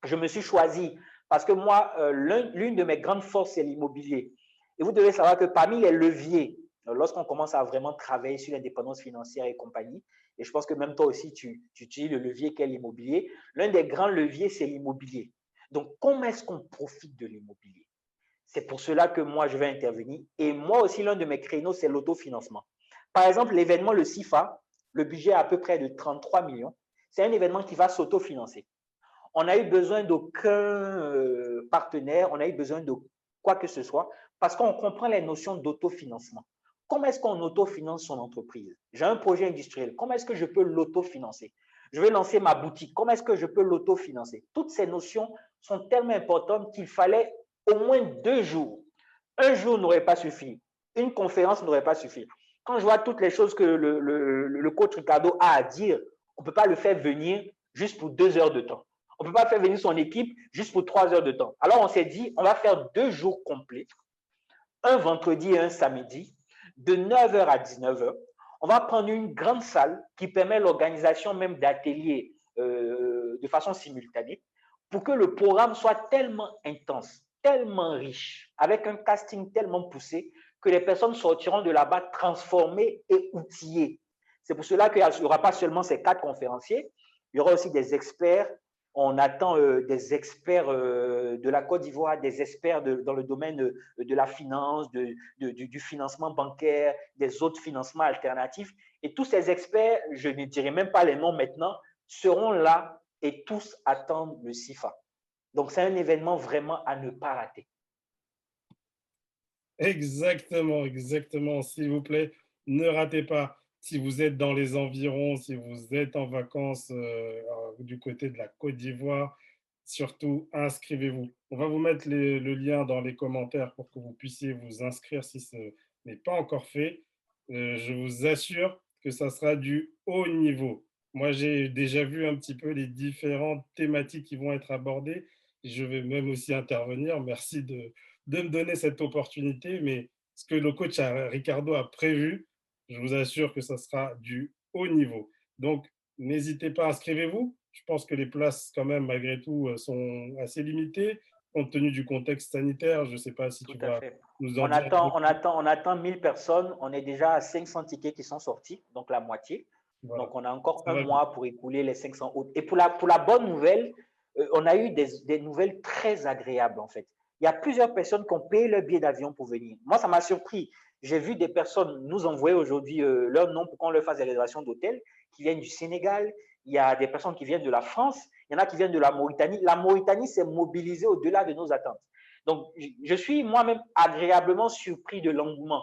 Je me suis choisi parce que moi, l'une de mes grandes forces, c'est l'immobilier. Et vous devez savoir que parmi les leviers, lorsqu'on commence à vraiment travailler sur l'indépendance financière et compagnie, et je pense que même toi aussi, tu utilises le levier qu'est l'immobilier, l'un des grands leviers, c'est l'immobilier. Donc, comment est-ce qu'on profite de l'immobilier? C'est pour cela que moi, je vais intervenir. Et moi aussi, l'un de mes créneaux, c'est l'autofinancement. Par exemple, l'événement, le CIFA, le budget est à peu près de 33 millions. C'est un événement qui va s'autofinancer. On n'a eu besoin d'aucun partenaire, on n'a eu besoin de quoi que ce soit, parce qu'on comprend les notions d'autofinancement. Comment est-ce qu'on autofinance son entreprise? J'ai un projet industriel, comment est-ce que je peux l'autofinancer? Je vais lancer ma boutique, comment est-ce que je peux l'autofinancer? Toutes ces notions sont tellement importantes qu'il fallait au moins 2 jours. Un jour n'aurait pas suffi, une conférence n'aurait pas suffi. Quand je vois toutes les choses que le coach Ricardo a à dire, on ne peut pas le faire venir juste pour 2 heures de temps. On ne peut pas faire venir son équipe juste pour 3 heures de temps. Alors, on s'est dit, on va faire 2 jours complets, un vendredi et un samedi, de 9 h à 19 h. On va prendre une grande salle qui permet l'organisation même d'ateliers de façon simultanée pour que le programme soit tellement intense, tellement riche, avec un casting tellement poussé que les personnes sortiront de là-bas transformées et outillées. C'est pour cela qu'il n'y aura pas seulement ces 4 conférenciers, il y aura aussi des experts. On attend des experts de la Côte d'Ivoire, des experts dans le domaine de la finance, du financement bancaire, des autres financements alternatifs. Et tous ces experts, je ne dirai même pas les noms maintenant, seront là et tous attendent le CIFA. Donc, c'est un événement vraiment à ne pas rater. Exactement, exactement. S'il vous plaît, ne ratez pas. Si vous êtes dans les environs, si vous êtes en vacances du côté de la Côte d'Ivoire, surtout inscrivez-vous. On va vous mettre le lien dans les commentaires pour que vous puissiez vous inscrire si ce n'est pas encore fait. Je vous assure que ça sera du haut niveau. Moi, j'ai déjà vu un petit peu les différentes thématiques qui vont être abordées. Je vais même aussi intervenir. Merci de me donner cette opportunité, mais ce que le coach Ricardo a prévu, je vous assure que ça sera du haut niveau. Donc, n'hésitez pas, inscrivez-vous. Je pense que les places, quand même, malgré tout, sont assez limitées, compte tenu du contexte sanitaire. Je ne sais pas si Tout tu à vas fait. nous en On dire. attend, on, attend, on attend 1000 personnes. On est déjà à 500 tickets qui sont sortis, donc la moitié. Voilà, Donc, on a encore ça un va vite. mois pour écouler les 500 autres. Et pour la bonne nouvelle, on a eu des nouvelles très agréables, en fait. Il y a plusieurs personnes qui ont payé leur billet d'avion pour venir. Moi, ça m'a surpris. J'ai vu des personnes nous envoyer aujourd'hui leur nom pour qu'on leur fasse des réservations d'hôtel qui viennent du Sénégal. Il y a des personnes qui viennent de la France. Il y en a qui viennent de la Mauritanie. La Mauritanie s'est mobilisée au-delà de nos attentes. Donc, je suis moi-même agréablement surpris de l'engouement.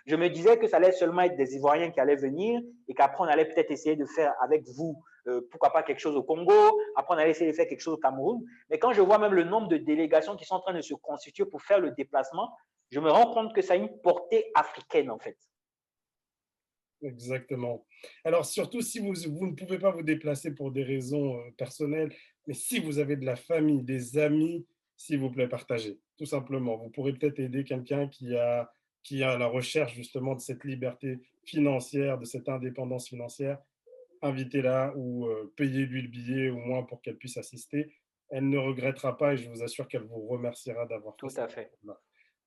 Je me disais que ça allait seulement être des Ivoiriens qui allaient venir et qu'après, on allait peut-être essayer de faire avec vous, pourquoi pas quelque chose au Congo, après, on allait essayer de faire quelque chose au Cameroun. Mais quand je vois même le nombre de délégations qui sont en train de se constituer pour faire le déplacement, je me rends compte que ça a une portée africaine, en fait. Exactement. Alors, surtout si vous ne pouvez pas vous déplacer pour des raisons personnelles, mais si vous avez de la famille, des amis, s'il vous plaît, partagez, tout simplement. Vous pourrez peut-être aider quelqu'un qui a à la recherche justement de cette liberté financière, de cette indépendance financière. Invitez-la ou payez-lui le billet au moins pour qu'elle puisse assister. Elle ne regrettera pas et je vous assure qu'elle vous remerciera d'avoir fait Tout ça. à fait.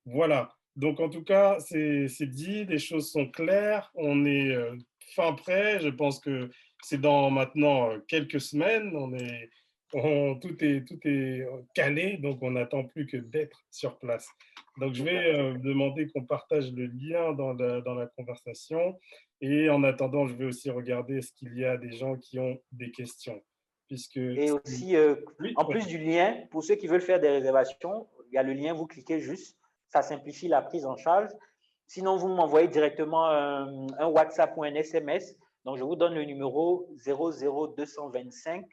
Voilà. Donc, en tout cas, c'est dit, les choses sont claires. On est fin prêt. Je pense que c'est dans maintenant quelques semaines. Tout est calé, donc on n'attend plus que d'être sur place. Donc, je Tout à vais fait. demander qu'on partage le lien dans la conversation. Et en attendant, je vais aussi regarder est-ce qu'il y a des gens qui ont des questions. Puisque, Et aussi, oui, en plus du lien, pour ceux qui veulent faire des réservations, il y a le lien, vous cliquez juste, ça simplifie la prise en charge. Sinon, vous m'envoyez directement un WhatsApp ou un SMS. Donc, je vous donne le numéro 00225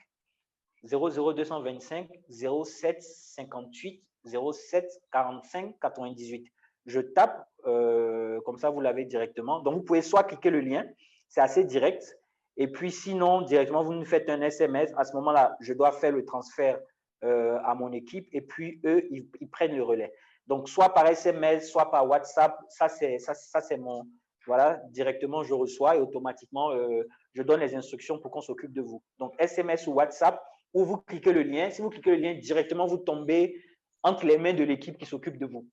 00225 07 58 07 45 98. Je tape, comme ça vous l'avez directement. Donc, vous pouvez soit cliquer le lien, c'est assez direct. Et puis, sinon, directement, vous nous faites un SMS. À ce moment-là, je dois faire le transfert à mon équipe et puis eux, ils prennent le relais. Donc, soit par SMS, soit par WhatsApp, ça c'est voilà, directement, je reçois et automatiquement, je donne les instructions pour qu'on s'occupe de vous. Donc, SMS ou WhatsApp, où vous cliquez le lien. Si vous cliquez le lien, directement, vous tombez entre les mains de l'équipe qui s'occupe de vous.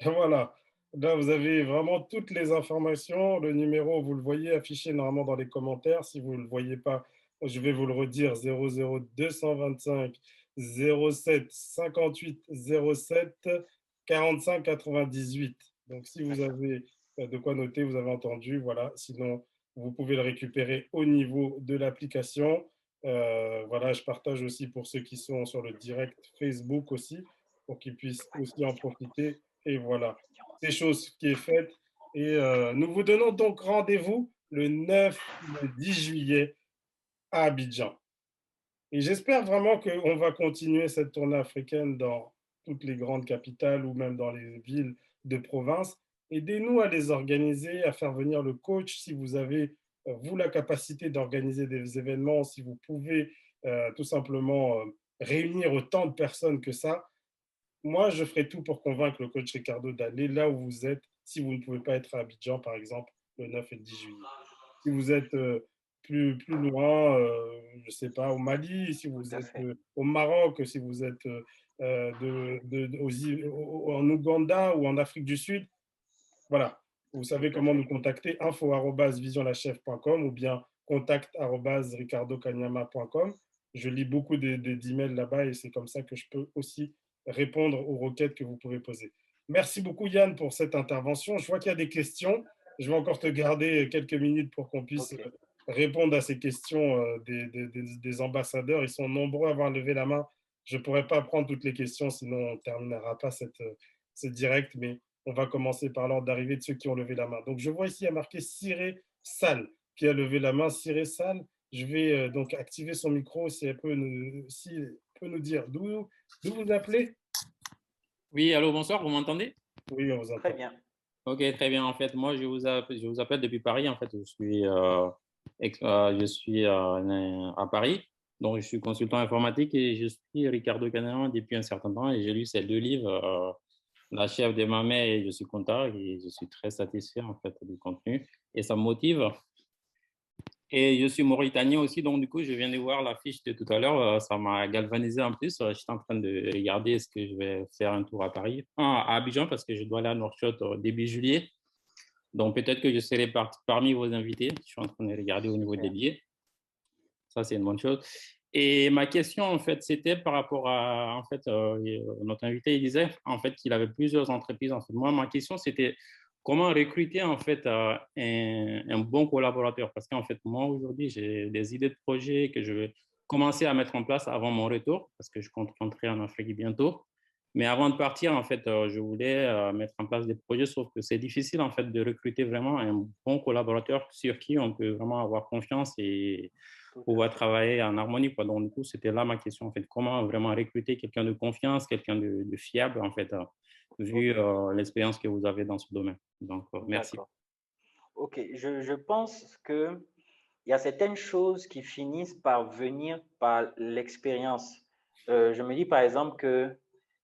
Et voilà. Là, vous avez vraiment toutes les informations. Le numéro, vous le voyez affiché normalement dans les commentaires. Si vous ne le voyez pas, je vais vous le redire, 00 225 07 58 07 45 98. Donc, si vous avez de quoi noter, vous avez entendu, voilà. Sinon, vous pouvez le récupérer au niveau de l'application. Voilà, je partage aussi pour ceux qui sont sur le direct Facebook aussi, pour qu'ils puissent aussi en profiter. Et voilà, c'est chose qui est faite. Et nous vous donnons donc rendez-vous le 9 et le 10 juillet à Abidjan. Et j'espère vraiment qu'on va continuer cette tournée africaine dans toutes les grandes capitales ou même dans les villes de province. Aidez-nous à les organiser, à faire venir le coach si vous avez, vous, la capacité d'organiser des événements, si vous pouvez tout simplement réunir autant de personnes que ça. Moi, je ferai tout pour convaincre le coach Ricardo d'aller là où vous êtes, si vous ne pouvez pas être à Abidjan, par exemple, le 9 et le 10 juillet. Si vous êtes plus loin, je ne sais pas, au Mali, si Tout vous à êtes fait. au Maroc, si vous êtes en Ouganda ou en Afrique du Sud, voilà. Vous Tout savez à comment fait. nous contacter, info@visionlachef.com ou bien contact@ricardokanyama.com. Je lis beaucoup d'emails là-bas et c'est comme ça que je peux aussi répondre aux requêtes que vous pouvez poser. Merci beaucoup Yann pour cette intervention. Je vois qu'il y a des questions. Je vais encore te garder quelques minutes pour qu'on puisse OK. répondre à ces questions des ambassadeurs. Ils sont nombreux à avoir levé la main. Je ne pourrais pas prendre toutes les questions, sinon on ne terminera pas ce direct, mais on va commencer par l'ordre d'arrivée de ceux qui ont levé la main. Donc, je vois ici, il y a marqué Ciré Sal qui a levé la main. Ciré Sal, je vais donc activer son micro si elle peut nous dire d'où vous appelez. Oui, allô, bonsoir, vous m'entendez? Oui, on vous Très entend. bien. Ok, très bien. En fait, moi, je vous appelle depuis Paris. En fait, je suis à Paris. Donc, je suis consultant informatique et je suis Ricardo Canelan depuis un certain temps. Et j'ai lu ces deux livres, La chef de ma mère et Je suis comptable. Et je suis très satisfait, en fait, du contenu. Et ça me motive. Et je suis mauritanien aussi, donc du coup, je viens de voir l'affiche de tout à l'heure. Ça m'a galvanisé en plus. J'étais en train de regarder est-ce que je vais faire un tour à Paris, à Abidjan, parce que je dois aller à Nouakchott au début juillet. Donc peut-être que je serai parmi vos invités. Je suis en train de regarder au niveau des Super. billets. Ça, c'est une bonne chose. Et ma question, en fait, c'était par rapport à, en fait, notre invité, il disait, en fait, qu'il avait plusieurs entreprises. En fait, moi, ma question, c'était comment recruter, en fait, un bon collaborateur? Parce qu'en fait, moi, aujourd'hui, j'ai des idées de projets que je vais commencer à mettre en place avant mon retour, parce que je compte rentrer en Afrique bientôt. Mais avant de partir, en fait, je voulais mettre en place des projets, sauf que c'est difficile, en fait, de recruter vraiment un bon collaborateur sur qui on peut vraiment avoir confiance et Tout à pouvoir fait. travailler en harmonie, quoi. Donc, du coup, c'était là ma question, en fait. Comment vraiment recruter quelqu'un de confiance, quelqu'un de fiable, en fait, vu OK. l'expérience que vous avez dans ce domaine. Donc, merci. D'accord. OK. Je pense que il y a certaines choses qui finissent par venir par l'expérience. Je me dis par exemple que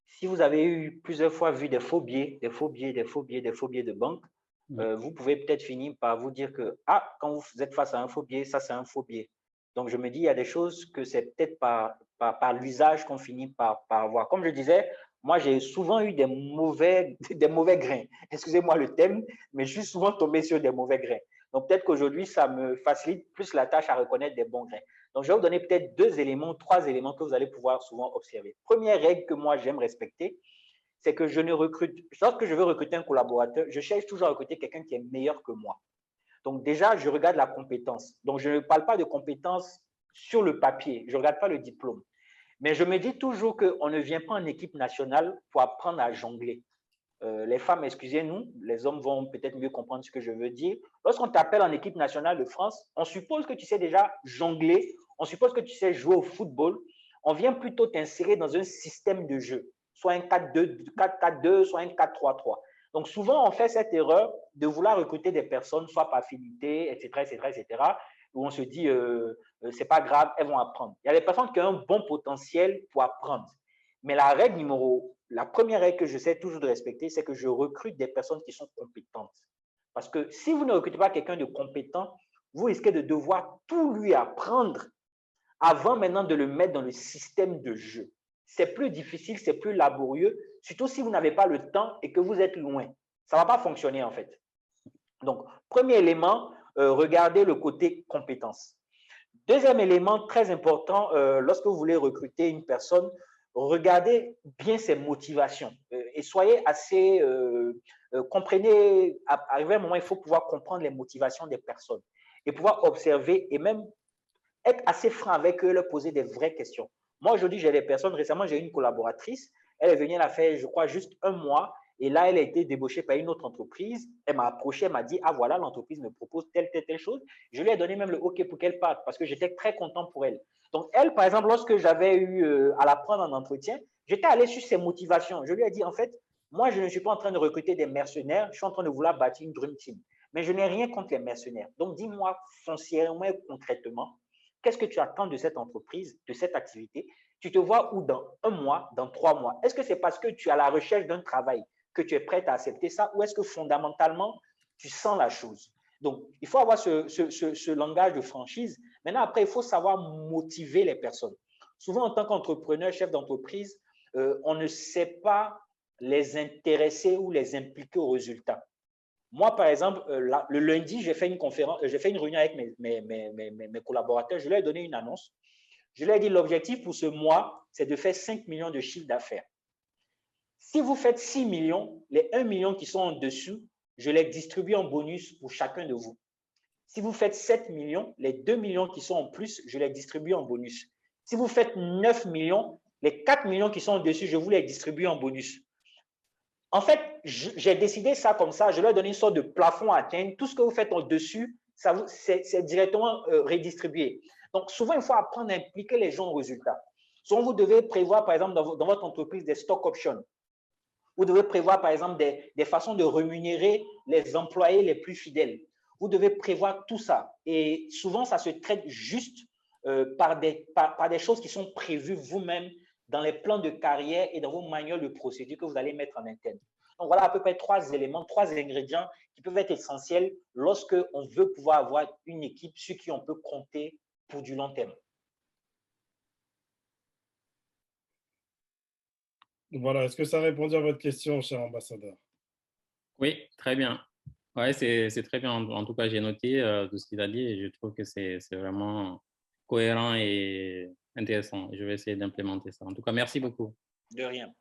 si vous avez eu plusieurs fois vu des faux billets, des faux billets, des faux billets, des faux billets de banque, Oui, vous pouvez peut-être finir par vous dire que, ah, quand vous êtes face à un faux billet, ça c'est un faux billet. Donc je me dis, il y a des choses que c'est peut-être par l'usage qu'on finit par avoir. Comme je disais, moi j'ai souvent eu des mauvais grains. Excusez-moi le thème, mais je suis souvent tombé sur des mauvais grains. Donc peut-être qu'aujourd'hui, ça me facilite plus la tâche à reconnaître des bons grains. Donc je vais vous donner peut-être deux éléments, trois éléments que vous allez pouvoir souvent observer. Première règle que moi j'aime respecter, c'est que je ne recrute, lorsque je veux recruter un collaborateur, je cherche toujours à recruter quelqu'un qui est meilleur que moi. Donc déjà, je regarde la compétence. Donc je ne parle pas de compétences sur le papier, je ne regarde pas le diplôme. Mais je me dis toujours qu'on ne vient pas en équipe nationale pour apprendre à jongler. Les femmes, excusez-nous, les hommes vont peut-être mieux comprendre ce que je veux dire. Lorsqu'on t'appelle en équipe nationale de France, on suppose que tu sais déjà jongler, on suppose que tu sais jouer au football. On vient plutôt t'insérer dans un système de jeu, soit un 4-4-2, soit un 4-3-3. Donc souvent, on fait cette erreur de vouloir recruter des personnes, soit par affinité, etc., etc., etc., où on se dit, c'est pas grave, elles vont apprendre. Il y a des personnes qui ont un bon potentiel pour apprendre. Mais la première règle que j'essaie toujours de respecter, c'est que je recrute des personnes qui sont compétentes. Parce que si vous ne recrutez pas quelqu'un de compétent, vous risquez de devoir tout lui apprendre avant maintenant de le mettre dans le système de jeu. C'est plus difficile, c'est plus laborieux, surtout si vous n'avez pas le temps et que vous êtes loin. Ça ne va pas fonctionner en fait. Donc, premier élément, regardez le côté compétence. Deuxième élément très important, lorsque vous voulez recruter une personne, regardez bien ses motivations et soyez assez, comprenez, arrivé à un moment, il faut pouvoir comprendre les motivations des personnes et pouvoir observer et même être assez franc avec eux, leur poser des vraies questions. Moi, aujourd'hui, j'ai des personnes, récemment, j'ai une collaboratrice, elle est venue, elle a fait, je crois, juste un mois, et là, elle a été débauchée par une autre entreprise. Elle m'a approché, elle m'a dit, ah voilà, l'entreprise me propose telle chose. Je lui ai donné même le OK pour qu'elle parte, parce que j'étais très content pour elle. Donc, elle, par exemple, lorsque j'avais eu à la prendre en entretien, j'étais allé sur ses motivations. Je lui ai dit, en fait, moi, je ne suis pas en train de recruter des mercenaires, je suis en train de vouloir bâtir une dream team. Mais je n'ai rien contre les mercenaires. Donc, dis-moi foncièrement et concrètement, qu'est-ce que tu attends de cette entreprise, de cette activité? Tu te vois où dans un mois, dans 3 mois? Est-ce que c'est parce que tu es à la recherche d'un travail que tu es prête à accepter ça ou est-ce que fondamentalement, tu sens la chose? Donc, il faut avoir ce langage de franchise. Maintenant, après, il faut savoir motiver les personnes. Souvent, en tant qu'entrepreneur, chef d'entreprise, on ne sait pas les intéresser ou les impliquer au résultat. Moi, par exemple, le lundi, j'ai fait une conférence, j'ai fait une réunion avec mes collaborateurs. Je leur ai donné une annonce. Je leur ai dit, l'objectif pour ce mois, c'est de faire 5 millions de chiffre d'affaires. Si vous faites 6 millions, les 1 million qui sont en dessous, je les distribue en bonus pour chacun de vous. Si vous faites 7 millions, les 2 millions qui sont en plus, je les distribue en bonus. Si vous faites 9 millions, les 4 millions qui sont en dessus, je vous les distribue en bonus. En fait, j'ai décidé ça comme ça. Je leur ai donné une sorte de plafond à atteindre. Tout ce que vous faites au-dessus, c'est directement redistribué. Donc, souvent, il faut apprendre à impliquer les gens au résultat. Souvent, vous devez prévoir, par exemple, dans votre entreprise, des stock options. Vous devez prévoir, par exemple, des façons de rémunérer les employés les plus fidèles. Vous devez prévoir tout ça. Et souvent, ça se traite juste par des choses qui sont prévues vous-même dans les plans de carrière et dans vos manuels de procédure que vous allez mettre en interne. Donc, voilà à peu près 3 éléments, 3 ingrédients qui peuvent être essentiels lorsqu'on veut pouvoir avoir une équipe sur qui on peut compter pour du long terme. Voilà, est-ce que ça a répondu à votre question, cher ambassadeur? Oui, très bien. Ouais, c'est très bien. En tout cas, j'ai noté tout ce qu'il a dit et je trouve que c'est vraiment cohérent et intéressant. Je vais essayer d'implémenter ça. En tout cas, merci beaucoup. De rien.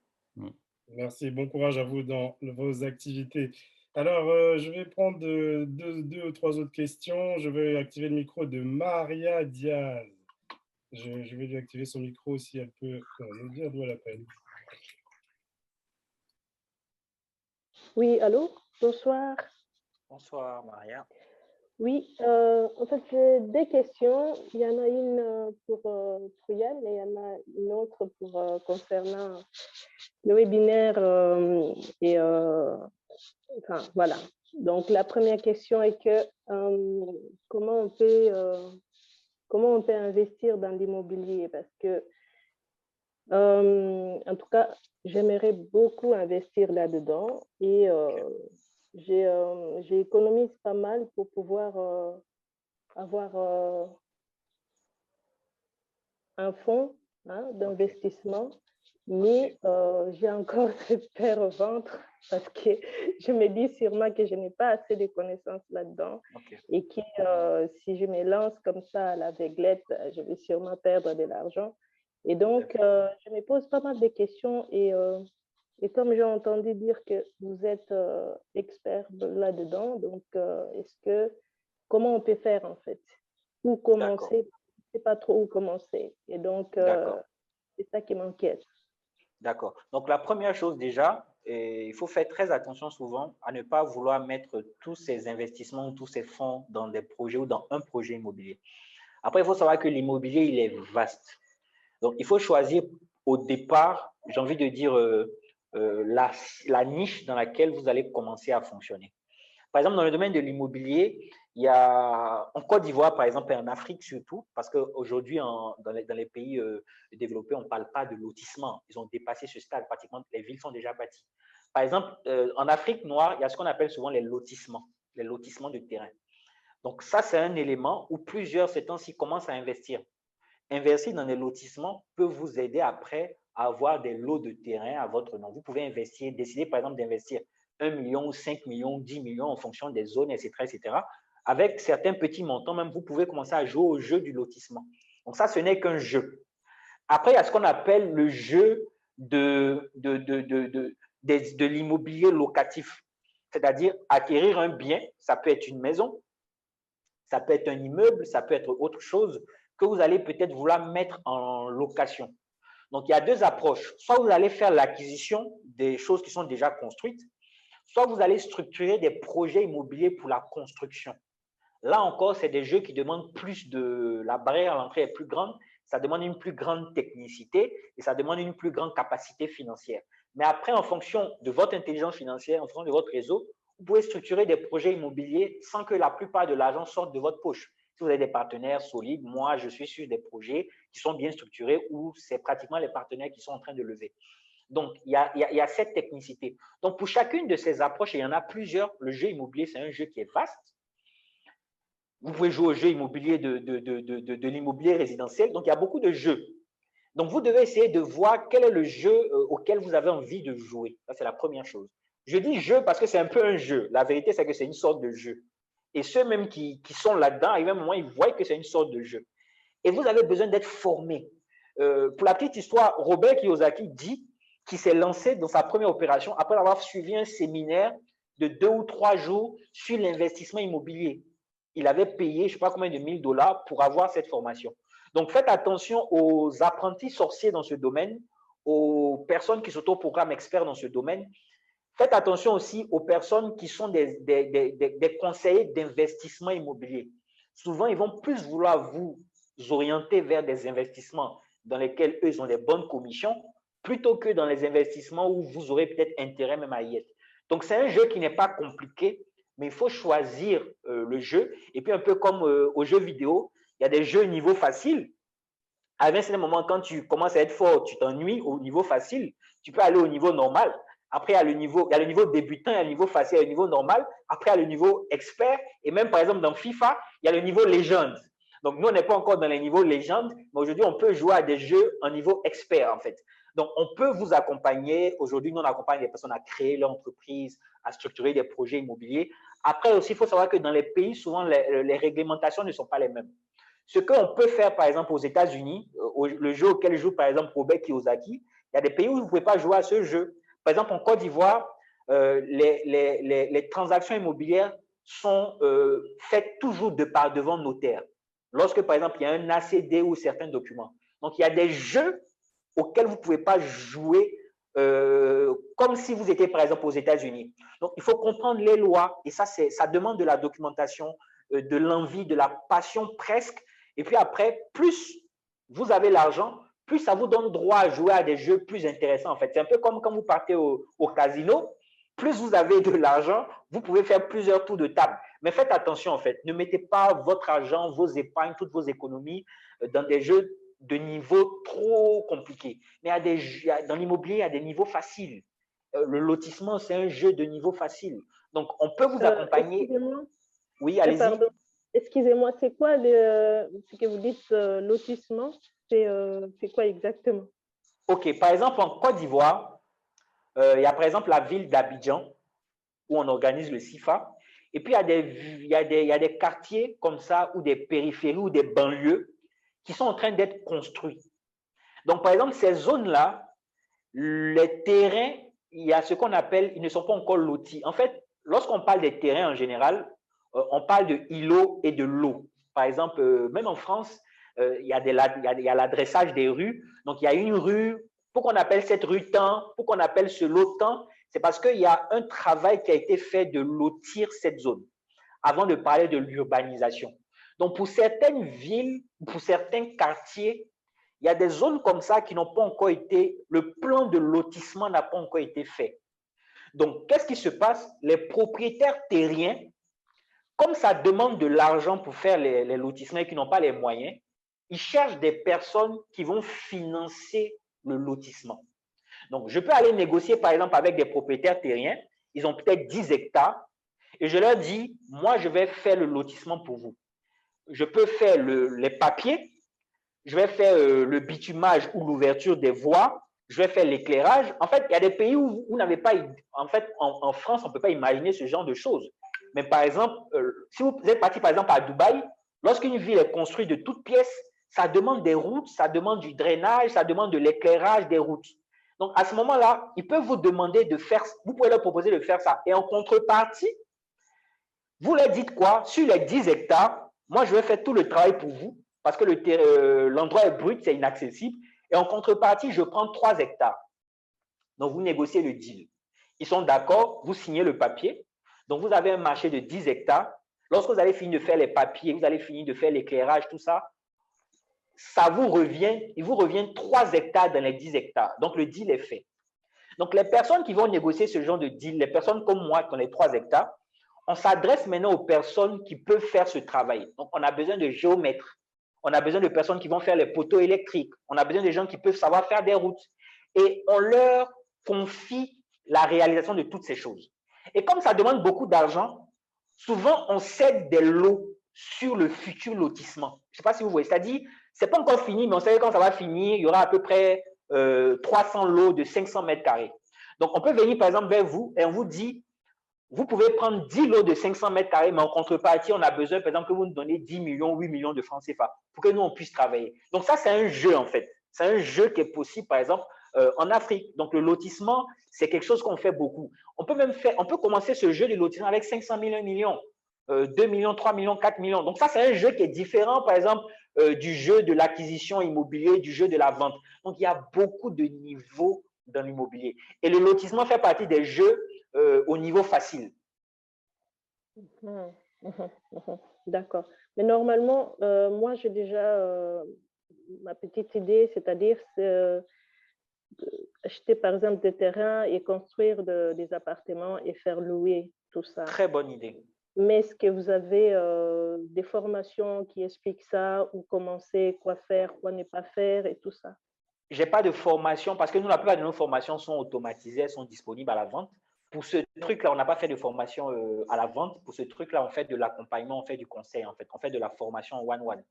Merci, bon courage à vous dans vos activités. Alors, je vais prendre deux ou trois autres questions. Je vais activer le micro de Maria Diaz. Je vais lui activer son micro si elle peut nous dire d'où elle appelle. Oui, allô? Bonsoir. Bonsoir, Maria. Oui, en fait, j'ai deux questions. Il y en a une pour Yann et il y en a une autre pour concernant le webinaire. Enfin, voilà. Donc, la première question est que comment on peut investir dans l'immobilier? Parce que, en tout cas, j'aimerais beaucoup investir là-dedans et j'économise pas mal pour pouvoir avoir un fonds d'investissement, mais j'ai encore cette peur au ventre parce que je me dis sûrement que je n'ai pas assez de connaissances là-dedans et que si je me lance comme ça à l'aveuglette, je vais sûrement perdre de l'argent. Et donc, je me pose pas mal de questions et comme j'ai entendu dire que vous êtes expert là-dedans, donc comment on peut faire en fait? Où commencer? Je ne sais pas trop où commencer. Et donc, c'est ça qui m'inquiète. D'accord. Donc, la première chose déjà, il faut faire très attention souvent à ne pas vouloir mettre tous ces investissements, tous ces fonds dans des projets ou dans un projet immobilier. Après, il faut savoir que l'immobilier, il est vaste. Donc, il faut choisir au départ, j'ai envie de dire, la niche dans laquelle vous allez commencer à fonctionner. Par exemple, dans le domaine de l'immobilier, Il y a en Côte d'Ivoire, par exemple, et en Afrique surtout, parce qu'aujourd'hui, dans les pays développés, on ne parle pas de lotissement. Ils ont dépassé ce stade. Pratiquement, les villes sont déjà bâties. Par exemple, en Afrique noire, il y a ce qu'on appelle souvent les lotissements de terrain. Donc, ça, c'est un élément où plusieurs, ces temps-ci, commencent à investir. Investir dans des lotissements peut vous aider après à avoir des lots de terrain à votre nom. Vous pouvez investir, décider par exemple d'investir 1 million, 5 millions, 10 millions en fonction des zones, etc., etc. Avec certains petits montants, même, vous pouvez commencer à jouer au jeu du lotissement. Donc, ça, ce n'est qu'un jeu. Après, il y a ce qu'on appelle le jeu de l'immobilier locatif, c'est-à-dire acquérir un bien, ça peut être une maison, ça peut être un immeuble, ça peut être autre chose que vous allez peut-être vouloir mettre en location. Donc, il y a deux approches. Soit vous allez faire l'acquisition des choses qui sont déjà construites, soit vous allez structurer des projets immobiliers pour la construction. Là encore, c'est des jeux qui demandent plus de… La barrière à l'entrée est plus grande, ça demande une plus grande technicité et ça demande une plus grande capacité financière. Mais après, en fonction de votre intelligence financière, en fonction de votre réseau, vous pouvez structurer des projets immobiliers sans que la plupart de l'argent sorte de votre poche. Si vous avez des partenaires solides, moi, je suis sur des projets qui sont bien structurés où c'est pratiquement les partenaires qui sont en train de lever. Donc, il y a cette technicité. Donc, pour chacune de ces approches, et il y en a plusieurs, le jeu immobilier, c'est un jeu qui est vaste. Vous pouvez jouer au jeu immobilier de l'immobilier résidentiel. Donc, il y a beaucoup de jeux. Donc, vous devez essayer de voir quel est le jeu auquel vous avez envie de jouer. Ça, c'est la première chose. Je dis jeu parce que c'est un peu un jeu. La vérité, c'est que c'est une sorte de jeu. Et ceux même qui sont là-dedans, à un moment, ils voient que c'est une sorte de jeu. Et vous avez besoin d'être formé. Pour la petite histoire, Robert Kiyosaki dit qu'il s'est lancé dans sa première opération après avoir suivi un séminaire de 2 ou 3 jours sur l'investissement immobilier. Il avait payé, je ne sais pas combien de $1000 pour avoir cette formation. Donc, faites attention aux apprentis sorciers dans ce domaine, aux personnes qui s'autoprogramment experts dans ce domaine. Faites attention aussi aux personnes qui sont des conseillers d'investissement immobilier. Souvent, ils vont plus vouloir vous orienter vers des investissements dans lesquels eux, ils ont des bonnes commissions, plutôt que dans les investissements où vous aurez peut-être intérêt même à y être. Donc, c'est un jeu qui n'est pas compliqué, mais il faut choisir le jeu. Et puis, un peu comme aux jeux vidéo, il y a des jeux niveau facile. À un certain moment, quand tu commences à être fort, tu t'ennuies au niveau facile, tu peux aller au niveau normal. Après, il y a le niveau débutant, il y a le niveau facile, il y a le niveau normal. Après, il y a le niveau expert. Et même, par exemple, dans FIFA, il y a le niveau légende. Donc, nous, on n'est pas encore dans les niveaux légende, mais aujourd'hui, on peut jouer à des jeux en niveau expert, en fait. Donc, on peut vous accompagner. Aujourd'hui, nous, on accompagne les personnes à créer leur entreprise, à structurer des projets immobiliers. Après aussi, il faut savoir que dans les pays, souvent, les réglementations ne sont pas les mêmes. Ce qu'on peut faire, par exemple, aux États-Unis, le jeu auquel joue, par exemple, Robert Kiyosaki, il y a des pays où vous ne pouvez pas jouer à ce jeu. Par exemple, en Côte d'Ivoire, les transactions immobilières sont faites toujours devant notaire. Lorsque, par exemple, il y a un ACD ou certains documents. Donc, il y a des jeux auxquels vous ne pouvez pas jouer comme si vous étiez, par exemple, aux États-Unis. Donc, il faut comprendre les lois et ça demande de la documentation, de l'envie, de la passion presque. Et puis après, plus vous avez l'argent, plus ça vous donne droit à jouer à des jeux plus intéressants. En fait, c'est un peu comme quand vous partez au casino. Plus vous avez de l'argent, vous pouvez faire plusieurs tours de table. Mais faites attention, en fait. Ne mettez pas votre argent, vos épargnes, toutes vos économies dans des jeux de niveau trop compliqués. Mais dans l'immobilier, il y a des niveaux faciles. Le lotissement, c'est un jeu de niveau facile. Donc, on peut vous accompagner. Excusez-moi. Oui, allez-y. Pardon. Excusez-moi, c'est quoi ce que vous dites lotissement? C'est quoi exactement? OK. Par exemple, en Côte d'Ivoire, il y a par exemple la ville d'Abidjan où on organise le CIFA. Et puis, il y a des quartiers comme ça ou des périphéries ou des banlieues qui sont en train d'être construits. Donc, par exemple, ces zones-là, les terrains, il y a ce qu'on appelle, ils ne sont pas encore lotis. En fait, lorsqu'on parle des terrains en général, on parle de îlots et de lots. Par exemple, même en France, il y a l'adressage des rues. Donc, il y a une rue, pourquoi on appelle cette rue tant, pourquoi on appelle ce lot tant, c'est parce qu'il y a un travail qui a été fait de lotir cette zone avant de parler de l'urbanisation. Donc, pour certaines villes, pour certains quartiers, il y a des zones comme ça qui n'ont pas encore été, le plan de lotissement n'a pas encore été fait. Donc, qu'est-ce qui se passe? Les propriétaires terriens comme ça demande de l'argent pour faire les lotissements et qui n'ont pas les moyens, ils cherchent des personnes qui vont financer le lotissement. Donc, je peux aller négocier, par exemple, avec des propriétaires terriens. Ils ont peut-être 10 hectares. Et je leur dis, moi, je vais faire le lotissement pour vous. Je peux faire les papiers. Je vais faire le bitumage ou l'ouverture des voies. Je vais faire l'éclairage. En fait, il y a des pays où vous n'avez pas… En fait, en France, on ne peut pas imaginer ce genre de choses. Mais par exemple, si vous êtes parti, par exemple, à Dubaï, lorsqu'une ville est construite de toutes pièces, ça demande des routes, ça demande du drainage, ça demande de l'éclairage des routes. Donc, à ce moment-là, ils peuvent vous demander de faire… Vous pouvez leur proposer de faire ça. Et en contrepartie, vous leur dites quoi? Sur les 10 hectares, moi, je vais faire tout le travail pour vous parce que l'endroit est brut, c'est inaccessible. Et en contrepartie, je prends 3 hectares. Donc, vous négociez le deal. Ils sont d'accord, vous signez le papier. Donc, vous avez un marché de 10 hectares. Lorsque vous avez fini de faire les papiers, vous allez finir de faire l'éclairage, tout ça, il vous revient 3 hectares dans les 10 hectares. Donc, le deal est fait. Donc, les personnes qui vont négocier ce genre de deal, les personnes comme moi qui ont les 3 hectares, on s'adresse maintenant aux personnes qui peuvent faire ce travail. Donc, on a besoin de géomètres. On a besoin de personnes qui vont faire les poteaux électriques. On a besoin de gens qui peuvent savoir faire des routes. Et on leur confie la réalisation de toutes ces choses. Et comme ça demande beaucoup d'argent, souvent, on cède des lots sur le futur lotissement. Je ne sais pas si vous voyez. C'est-à-dire, ce n'est pas encore fini, mais on sait que quand ça va finir, il y aura à peu près 300 lots de 500 mètres carrés. Donc, on peut venir, par exemple, vers vous et on vous dit, vous pouvez prendre 10 lots de 500 mètres carrés, mais en contrepartie, on a besoin, par exemple, que vous nous donnez 10 millions, 8 millions de francs CFA pour que nous, on puisse travailler. Donc, ça, c'est un jeu, en fait. C'est un jeu qui est possible, par exemple, en Afrique. Donc, le lotissement, c'est quelque chose qu'on fait beaucoup. On peut commencer ce jeu de lotissement avec 500 000, 1 million, 2 millions, 3 millions, 4 millions. Donc, ça, c'est un jeu qui est différent, par exemple, du jeu de l'acquisition immobilière, du jeu de la vente. Donc, il y a beaucoup de niveaux dans l'immobilier. Et le lotissement fait partie des jeux au niveau facile. D'accord. Mais normalement, moi, j'ai déjà ma petite idée, c'est-à-dire acheter par exemple des terrains et construire des appartements et faire louer tout ça. Très bonne idée. Mais est-ce que vous avez des formations qui expliquent ça, ou commencer, quoi faire, quoi ne pas faire et tout ça? Je n'ai pas de formation parce que nous, la plupart de nos formations sont automatisées, elles sont disponibles à la vente. Pour ce truc-là, on n'a pas fait de formation à la vente. Pour ce truc-là, on fait de l'accompagnement, on fait du conseil, en fait. On fait de la formation one-one.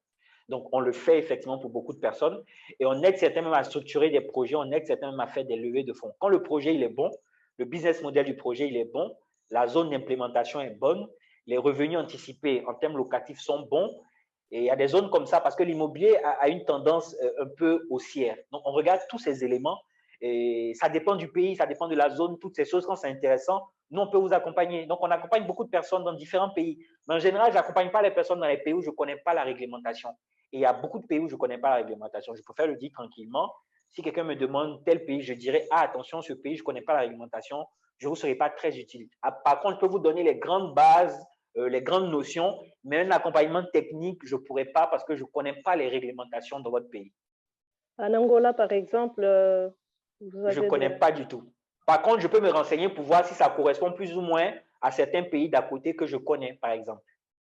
Donc, on le fait effectivement pour beaucoup de personnes et on aide certains même à structurer des projets, on aide certains même à faire des levées de fonds. Quand le projet il est bon, le business model du projet il est bon, la zone d'implémentation est bonne, les revenus anticipés en termes locatifs sont bons. Et il y a des zones comme ça parce que l'immobilier a une tendance un peu haussière. Donc, on regarde tous ces éléments et ça dépend du pays, ça dépend de la zone, toutes ces choses. Quand c'est intéressant, nous, on peut vous accompagner. Donc, on accompagne beaucoup de personnes dans différents pays. Mais en général, je n'accompagne pas les personnes dans les pays où je ne connais pas la réglementation. Et il y a beaucoup de pays où je ne connais pas la réglementation. Je préfère le dire tranquillement. Si quelqu'un me demande tel pays, je dirais, ah, attention, ce pays, je ne connais pas la réglementation, je ne vous serai pas très utile. Par contre, je peux vous donner les grandes bases, les grandes notions, mais un accompagnement technique, je ne pourrais pas parce que je ne connais pas les réglementations de votre pays. En Angola, par exemple, je ne connais pas du tout. Par contre, je peux me renseigner pour voir si ça correspond plus ou moins à certains pays d'à côté que je connais, par exemple.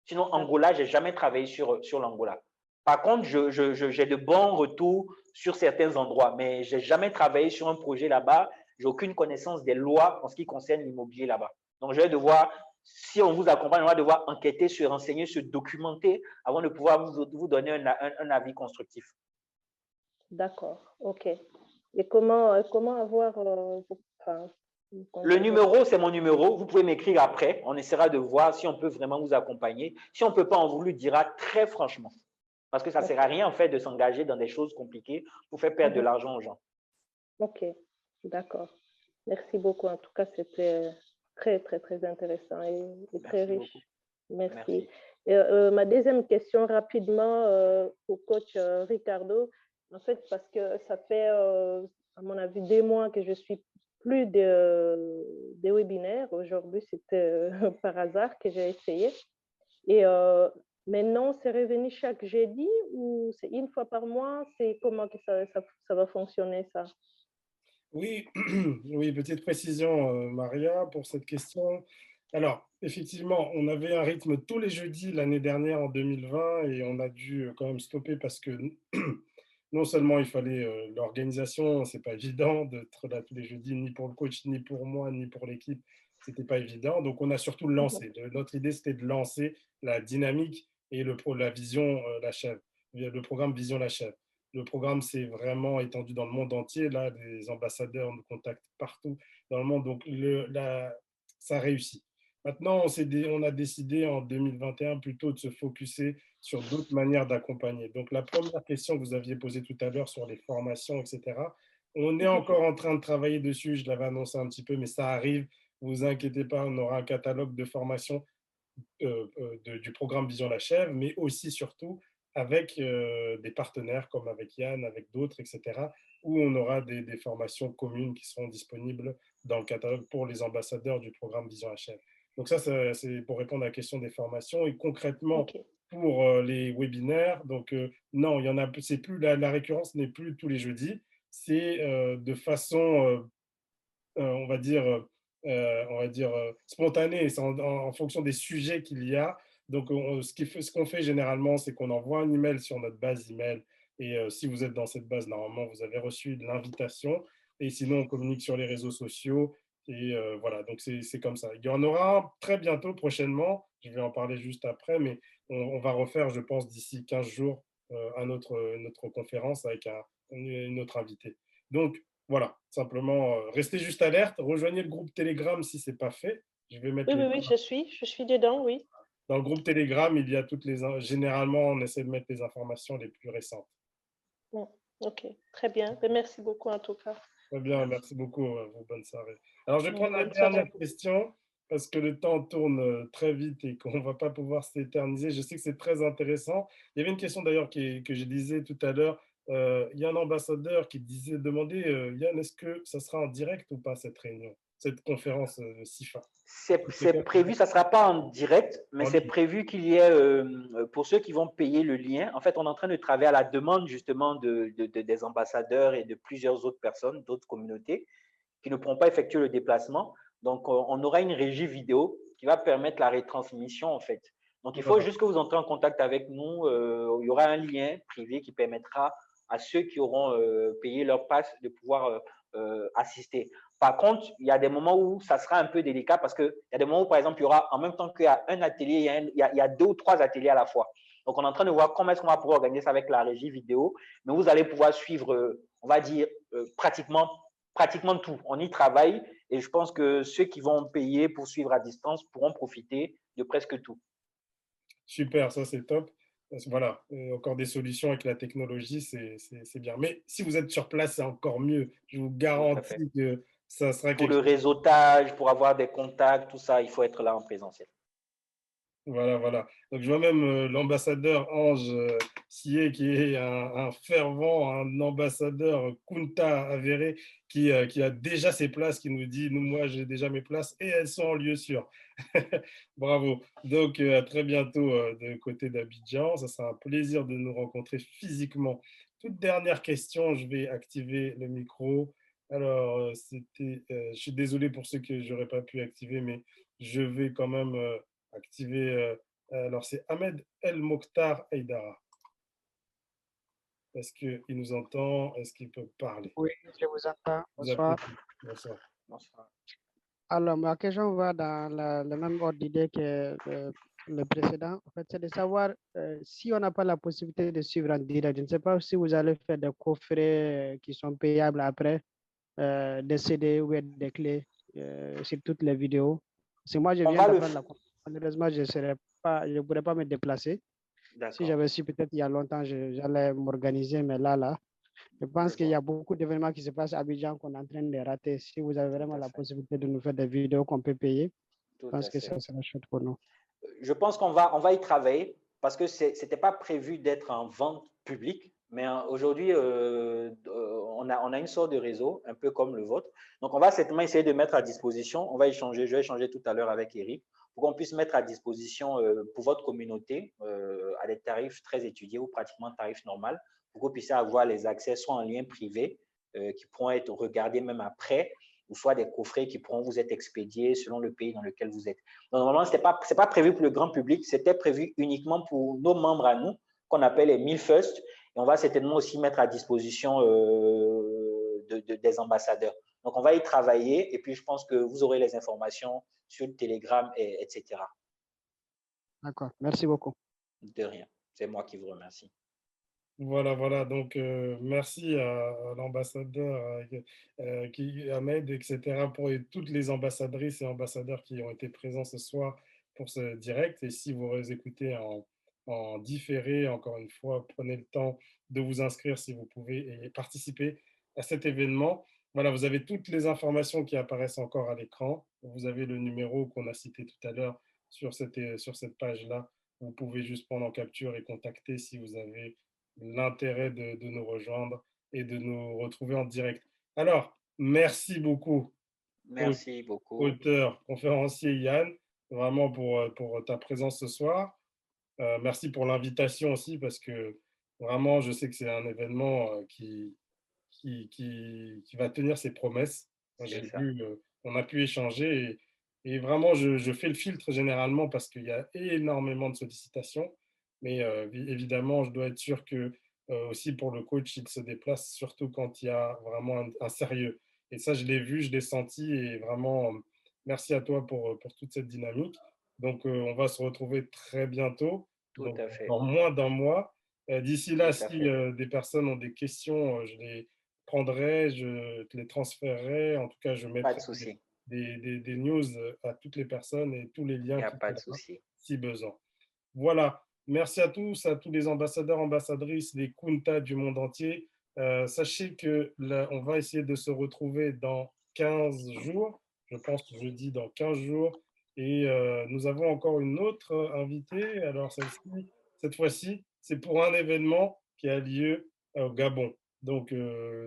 Sinon, Angola, je n'ai jamais travaillé sur l'Angola. Par contre, j'ai de bons retours sur certains endroits, mais je n'ai jamais travaillé sur un projet là-bas. Je n'ai aucune connaissance des lois en ce qui concerne l'immobilier là-bas. Donc, je vais devoir, si on vous accompagne, on va devoir enquêter, se renseigner, se documenter avant de pouvoir vous donner un avis constructif. D'accord, ok. Et comment avoir… le numéro, c'est mon numéro. Vous pouvez m'écrire après. On essaiera de voir si on peut vraiment vous accompagner. Si on ne peut pas, on vous le dira très franchement. Parce que ça ne sert à rien, en fait, de s'engager dans des choses compliquées pour faire perdre de l'argent aux gens. Ok, d'accord. Merci beaucoup. En tout cas, c'était très, très, très intéressant et très riche. Merci. Et, ma deuxième question, rapidement, au coach Ricardo. En fait, parce que ça fait, à mon avis, 2 mois que je suis plus des webinaires. Aujourd'hui, c'était par hasard que j'ai essayé. Et maintenant, c'est revenu chaque jeudi ou c'est une fois par mois? C'est comment que ça va fonctionner, ça? Oui, oui, petite précision, Maria, pour cette question. Alors, effectivement, on avait un rythme tous les jeudis l'année dernière en 2020 et on a dû quand même stopper parce que non seulement il fallait l'organisation, c'est pas évident d'être là tous les jeudis, ni pour le coach, ni pour moi, ni pour l'équipe, c'était pas évident. Donc, on a surtout lancé. Notre idée, c'était de lancer la dynamique et la vision La Chèvre, le programme Vision La Chèvre. Le programme s'est vraiment étendu dans le monde entier. Là, des ambassadeurs nous contactent partout dans le monde. Donc, ça réussit. Maintenant, on a décidé en 2021 plutôt de se focuser sur d'autres manières d'accompagner. Donc, la première question que vous aviez posée tout à l'heure sur les formations, etc., on est encore en train de travailler dessus. Je l'avais annoncé un petit peu, mais ça arrive. Ne vous inquiétez pas, on aura un catalogue de formation du programme Vision la Chèvre, mais aussi, surtout, avec des partenaires comme avec Yann, avec d'autres, etc., où on aura des formations communes qui seront disponibles dans le catalogue pour les ambassadeurs du programme Vision la Chèvre. Donc ça, c'est pour répondre à la question des formations. Et concrètement, pour les webinaires, donc non, il y en a, c'est plus la récurrence n'est plus tous les jeudis, c'est de façon, on va dire, spontanée, c'est en fonction des sujets qu'il y a. Donc, ce qu'on fait généralement, c'est qu'on envoie un email sur notre base email. Et si vous êtes dans cette base, normalement, vous avez reçu de l'invitation. Et sinon, on communique sur les réseaux sociaux. Et voilà, donc c'est comme ça. Il y en aura un très bientôt, prochainement. Je vais en parler juste après, mais on va refaire, je pense, d'ici 15 jours, notre conférence avec une autre invité. Donc, voilà, simplement, restez juste alerte. Rejoignez le groupe Telegram si ce n'est pas fait. Je vais mettre Oui, je suis dedans, oui. Dans le groupe Telegram, il y a généralement, on essaie de mettre les informations les plus récentes. Ok, très bien. Merci beaucoup en tout cas. Très bien, merci beaucoup. Bonne soirée. Alors, je vais prendre la dernière question parce que le temps tourne très vite et qu'on ne va pas pouvoir s'éterniser. Je sais que c'est très intéressant. Il y avait une question d'ailleurs que je disais tout à l'heure. Il y a un ambassadeur qui demandait, Yann, est-ce que ça sera en direct ou pas cette réunion, cette conférence CIFA? C'est prévu, ça ne sera pas en direct, mais c'est prévu qu'il y ait, pour ceux qui vont payer le lien, en fait, on est en train de travailler à la demande justement des ambassadeurs et de plusieurs autres personnes, d'autres communautés, qui ne pourront pas effectuer le déplacement. Donc, on aura une régie vidéo qui va permettre la retransmission, en fait. Donc, il faut juste que vous entrez en contact avec nous. Il y aura un lien privé qui permettra à ceux qui auront payé leur passe de pouvoir assister. Par contre, il y a des moments où ça sera un peu délicat parce qu'il y a des moments où, par exemple, il y aura, en même temps qu'il y a un atelier, il y a 2 ou 3 ateliers à la fois. Donc, on est en train de voir comment est-ce qu'on va pouvoir organiser ça avec la régie vidéo. Mais vous allez pouvoir suivre, on va dire, pratiquement tout. On y travaille et je pense que ceux qui vont payer pour suivre à distance pourront profiter de presque tout. Super, ça c'est top. Voilà, encore des solutions avec la technologie, c'est bien. Mais si vous êtes sur place, c'est encore mieux. Je vous garantis que ça sera pour le réseautage, pour avoir des contacts, tout ça, il faut être là en présentiel. Voilà. Donc, je vois même l'ambassadeur Ange Sié, qui est un fervent, un ambassadeur Kunta avéré, qui a déjà ses places, qui nous dit, moi, j'ai déjà mes places et elles sont en lieu sûr. Bravo. Donc, à très bientôt de côté d'Abidjan. Ça sera un plaisir de nous rencontrer physiquement. Toute dernière question, je vais activer le micro. Alors, je suis désolé pour ceux que je n'aurais pas pu activer, mais je vais quand même activer. Alors, c'est Ahmed El Mokhtar Haïdara. Est-ce qu'il nous entend? Est-ce qu'il peut parler? Oui, je vous entends. Bonsoir. Bonsoir. Alors, ma question va dans le même ordre d'idée que le précédent. En fait, c'est de savoir si on n'a pas la possibilité de suivre en direct. Je ne sais pas si vous allez faire des coffrets qui sont payables après, des CD ou des clés sur toutes les vidéos. Si moi, je viens d'apprendre la conférence, malheureusement, je ne pourrais pas me déplacer. Si j'avais su peut-être il y a longtemps, j'allais m'organiser, mais là, je pense qu'il y a beaucoup d'événements qui se passent à Abidjan qu'on est en train de rater. Si vous avez vraiment la possibilité de nous faire des vidéos qu'on peut payer, je pense que ça sera chouette pour nous. Je pense qu'on va y travailler parce que ce n'était pas prévu d'être en vente publique, mais aujourd'hui, on a une sorte de réseau, un peu comme le vôtre. Donc, on va certainement essayer de mettre à disposition, je vais échanger tout à l'heure avec Eric, pour qu'on puisse mettre à disposition pour votre communauté à des tarifs très étudiés ou pratiquement tarifs normaux, pour que vous puissiez avoir les accès soit en lien privé, qui pourront être regardés même après, ou soit des coffrets qui pourront vous être expédiés selon le pays dans lequel vous êtes. Donc, normalement, c'est pas prévu pour le grand public, c'était prévu uniquement pour nos membres à nous, qu'on appelle les 1000 First. Et on va certainement aussi mettre à disposition des ambassadeurs. Donc, on va y travailler et puis je pense que vous aurez les informations sur le Telegram, etc. D'accord, merci beaucoup. De rien, c'est moi qui vous remercie. Voilà. Donc, merci à l'ambassadeur Ahmed, etc., pour toutes les ambassadrices et ambassadeurs qui ont été présents ce soir pour ce direct. Et si vous écoutez en différé, encore une fois, prenez le temps de vous inscrire si vous pouvez et participer à cet événement. Voilà, vous avez toutes les informations qui apparaissent encore à l'écran. Vous avez le numéro qu'on a cité tout à l'heure sur cette page-là. Vous pouvez juste prendre en capture et contacter si vous avez l'intérêt de nous rejoindre et de nous retrouver en direct. Alors, merci beaucoup. Merci beaucoup. Auteur, conférencier Yann, vraiment pour ta présence ce soir. Merci pour l'invitation aussi, parce que vraiment, je sais que c'est un événement qui va tenir ses promesses. J'ai vu, on a pu échanger et vraiment, je fais le filtre généralement parce qu'il y a énormément de sollicitations. Mais évidemment, je dois être sûr que aussi pour le coach, il se déplace, surtout quand il y a vraiment un sérieux. Et ça, je l'ai vu, je l'ai senti et vraiment, merci à toi pour toute cette dynamique. Donc, on va se retrouver très bientôt, Tout à fait. dans moins d'un mois. D'ici là, si des personnes ont des questions, je les prendrai, je te les transférerai. En tout cas, je mettrai des news à toutes les personnes et tous les liens qui pas de souci. Si besoin. Voilà. Merci à tous les ambassadeurs, ambassadrices, les Kunta du monde entier. Sachez que là, on va essayer de se retrouver dans 15 jours. Je pense jeudi dans 15 jours. Et nous avons encore une autre invitée. Alors, cette fois-ci, c'est pour un événement qui a lieu au Gabon. Donc,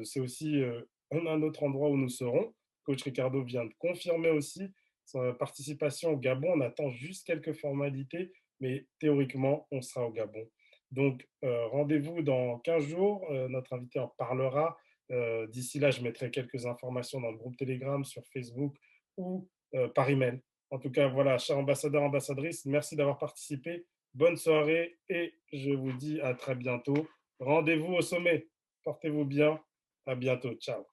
c'est aussi un autre endroit où nous serons. Coach Ricardo vient de confirmer aussi sa participation au Gabon. On attend juste quelques formalités, mais théoriquement, on sera au Gabon. Donc, rendez-vous dans 15 jours. Notre invité en parlera. D'ici là, je mettrai quelques informations dans le groupe Telegram, sur Facebook ou par email. En tout cas, voilà, chers ambassadeurs, ambassadrices, merci d'avoir participé. Bonne soirée et je vous dis à très bientôt. Rendez-vous au sommet. Portez-vous bien. À bientôt. Ciao.